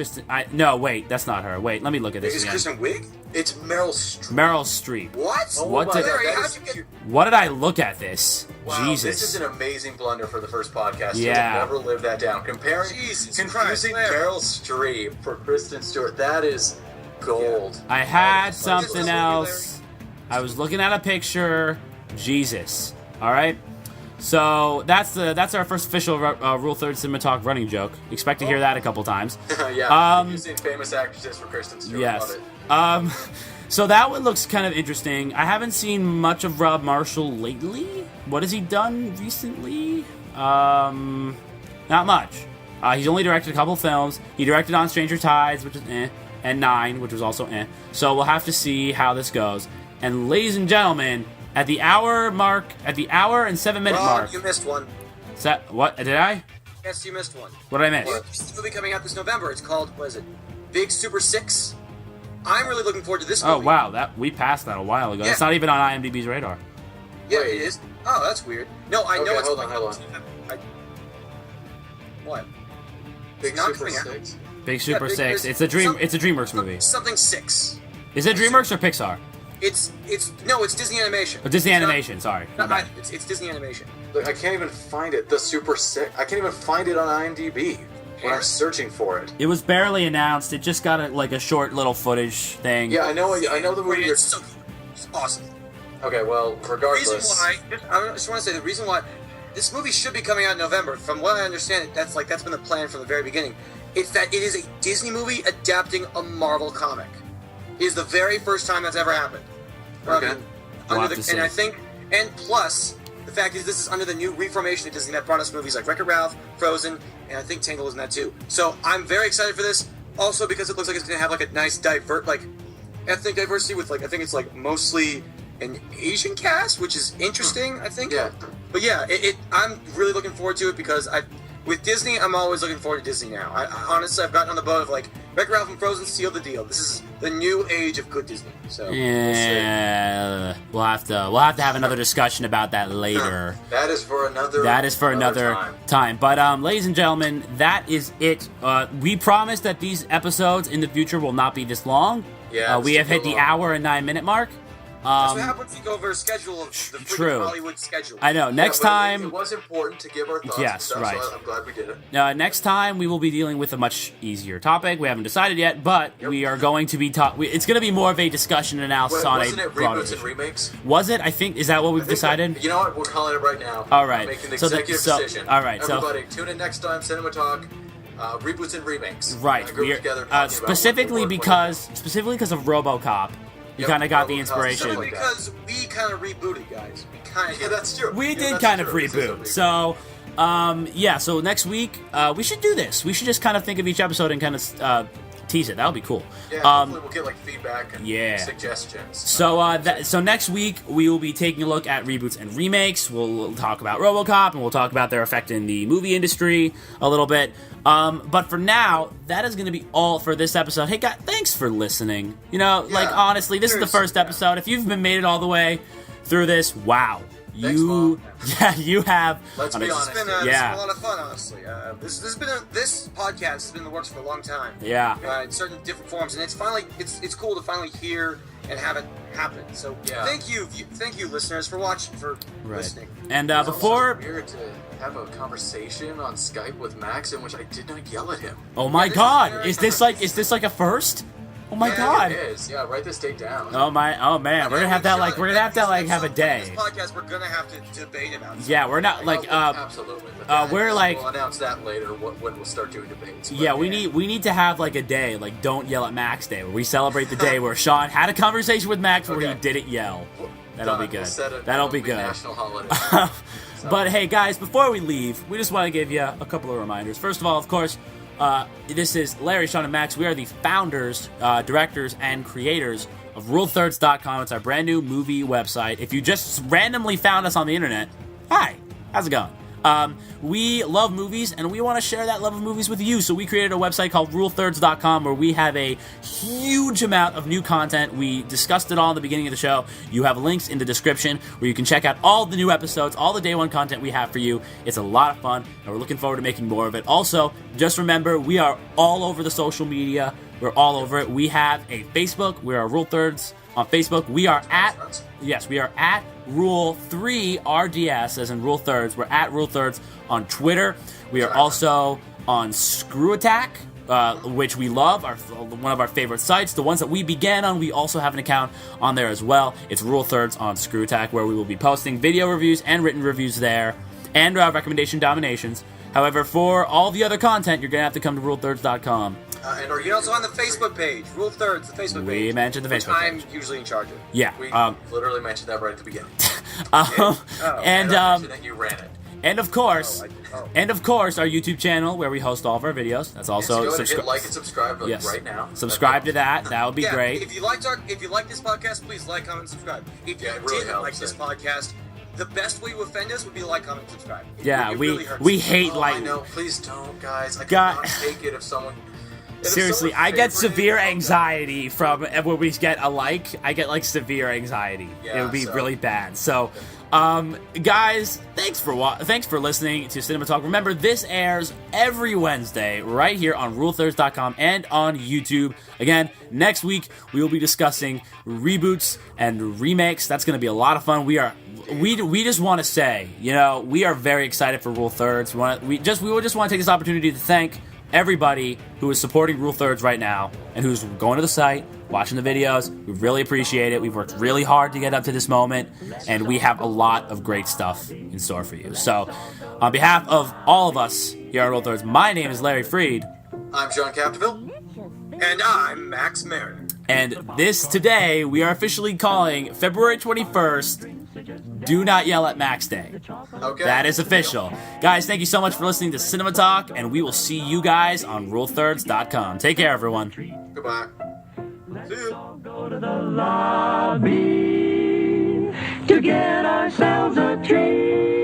No, wait, that's not her. Wait, let me look at this Is again. Kristen Wiig? It's Meryl Streep. Meryl Streep. What? What did- Larry, that how'd is you get... cute. What did I look at this? Wow, Jesus. this is an amazing blunder for the first podcast. Yeah. You'll never live that down. Jesus Confusing Christ, Larry. Meryl Streep for Kristen Stewart. That is gold. I had This something is else. I was looking at a picture. Jesus. All right. So that's our first official Rule 3rd CinemaTalk running joke. Expect to hear that a couple times. Yeah, using famous actresses for Kristen Stewart. Yes. Love it. So that one looks kind of interesting. I haven't seen much of Rob Marshall lately. What has he done recently? Not much. He's only directed a couple films. He directed On Stranger Tides, which is and 9, which was also So we'll have to see how this goes. And ladies and gentlemen, at the hour and 7-minute Rob, mark. you missed one. What did I? Yes, you missed one. What did I miss? There's a movie coming out this November. It's called, what is it? Big Super 6? I'm really looking forward to this movie. Oh wow, we passed that a while ago. Yeah. It's not even on IMDb's radar. Yeah, Wait. it is. Oh, that's weird. No, I know Okay, it's... hold on. What? Big not Super coming out. 6. Big Super Big- 6. there's It's a some- DreamWorks movie. Something 6. Is it DreamWorks or Pixar? It's Disney Animation. Oh, Disney It's not- Animation. Sorry. My Not, bad. it's Disney Animation. Look, I can't even find it. The Super 6. I can't even find it on IMDb when I'm searching for it. It was barely announced. It just got a short little footage thing. Yeah, I know the movie. It's so cool. It's awesome. Okay, well, The regardless. reason why, I just want to say the reason why this movie should be coming out in November. From what I understand, that's been the plan from the very beginning. It's that it is a Disney movie adapting a Marvel comic. It is the very first time that's ever happened. Okay. And I think, and plus, the fact is this is under the new reformation of Disney that brought us movies like Wreck-It Ralph, Frozen, and I think Tangled is in that too. So I'm very excited for this. Also because it looks like it's going to have like a nice ethnic diversity with I think it's mostly an Asian cast, which is interesting, I think. Yeah. But yeah, I'm really looking forward to it because with Disney, I'm always looking forward to Disney now. I honestly, I've gotten on the boat of Wreck-It Ralph and Frozen sealed the deal. This is the new age of good Disney. So yeah, we'll have to have another discussion about that later. That is for another time. But ladies and gentlemen, that is it. We promise that these episodes in the future will not be this long. Yeah, we have hit the hour and 9-minute mark. That's what happens when you go over a schedule of the freaking Hollywood schedule. I know. Next time... It was important to give our thoughts yes, and stuff, right. so I'm glad we did it. Next time, we will be dealing with a much easier topic. We haven't decided yet, but we are going to be... it's going to be more of a discussion analysis on a... Wasn't it reboots and remakes? Was it? I think... Is that what we've decided? You know what? We're calling it right now. All right. We're making the executive decision. All right. Everybody, tune in next time, CinemaTalk. Reboots and remakes. Right. Specifically because of RoboCop. You kind of got the inspiration. Simply because we kind of rebooted, guys. Yeah, that's true. We did kind of reboot. So, so next week, we should do this. We should just kind of think of each episode and kind of tease it. That would be cool. Yeah, hopefully we'll get feedback and suggestions. So next week, we will be taking a look at reboots and remakes. We'll talk about RoboCop, and we'll talk about their effect in the movie industry a little bit. But for now, that is going to be all for this episode. Hey, guys, thanks for listening. Honestly, this is the first episode. If you've made it all this through this, wow. Thanks, Mom. You have. Let's be honest. It's been a lot of fun, honestly. This podcast has been in the works for a long time. Yeah. In certain different forms, and it's cool to finally hear and have it happen. So thank you, listeners, for listening. And It's before also weird to have a conversation on Skype with Max in which I did not yell at him. Oh my God! Is this like a first? Oh my God! It is. Yeah, write this date down. Oh man, we're gonna have to have a day. This podcast, we're gonna have to debate about. Yeah, we're not absolutely. We'll announce that later when we'll start doing debates. Yeah, we need to have a day Don't Yell at Max Day, where we celebrate the day where Sean had a conversation with Max where he didn't yell. That'll be good. That'll be good. National holiday. But hey, guys, before we leave, we just want to give you a couple of reminders. First of all, of course. This is Larry, Sean, and Max. We are the founders, directors, and creators of RuleThirds.com. It's our brand new movie website. If you just randomly found us on the internet, hi, how's it going? We love movies, and we want to share that love of movies with you. So we created a website called RuleThirds.com where we have a huge amount of new content. We discussed it all in the beginning of the show. You have links in the description where you can check out all the new episodes, all the day one content we have for you. It's a lot of fun, and we're looking forward to making more of it. Also, just remember, we are all over the social media. We're all over it. We have a Facebook. We are RuleThirds on Facebook. We are at Rule3RDS, as in Rule Thirds. We're at Rule Thirds on Twitter. We are also on Screw Attack, which we love, one of our favorite sites. The ones that we began on, we also have an account on there as well. It's Rule Thirds on Screw Attack, where we will be posting video reviews and written reviews there, and recommendation dominations. However, for all the other content, you're going to have to come to RuleThirds.com. And you're also on the Facebook page, Rule Thirds, the Facebook page. We mentioned the Facebook page. I'm usually in charge of. Yeah. We literally mentioned that right at the beginning. And that you ran it. And of course, our YouTube channel where we host all of our videos. That's also go ahead and hit like and subscribe right now. Subscribe to that. That would be great. If you like this podcast, please like, comment, and subscribe. If you didn't like this podcast, the best way to offend us would be to like, comment, and subscribe. We hate I know. Please don't, guys. I cannot take it if someone. Seriously, I get severe anxiety from when we get a like. I get severe anxiety. It would be really bad. So, guys, thanks for listening to Cinema Talk. Remember, this airs every Wednesday right here on RuleThirds.com and on YouTube. Again, next week we will be discussing reboots and remakes. That's going to be a lot of fun. We just want to say, we are very excited for Rule Thirds. We just want to take this opportunity to thank everybody who is supporting Rule Thirds right now and who's going to the site, watching the videos. We really appreciate it. We've worked really hard to get up to this moment, and we have a lot of great stuff in store for you. So, on behalf of all of us here at Rule Thirds, my name is Larry Freed. I'm John Capdeville. And I'm Max Mariner. And today, we are officially calling February 21st Do Not Yell at Max Day. Okay. That is official. Guys, thank you so much for listening to Cinema Talk, and we will see you guys on RuleThirds.com. Take care, everyone. Goodbye. See you. Go to the lobby to get ourselves a treat.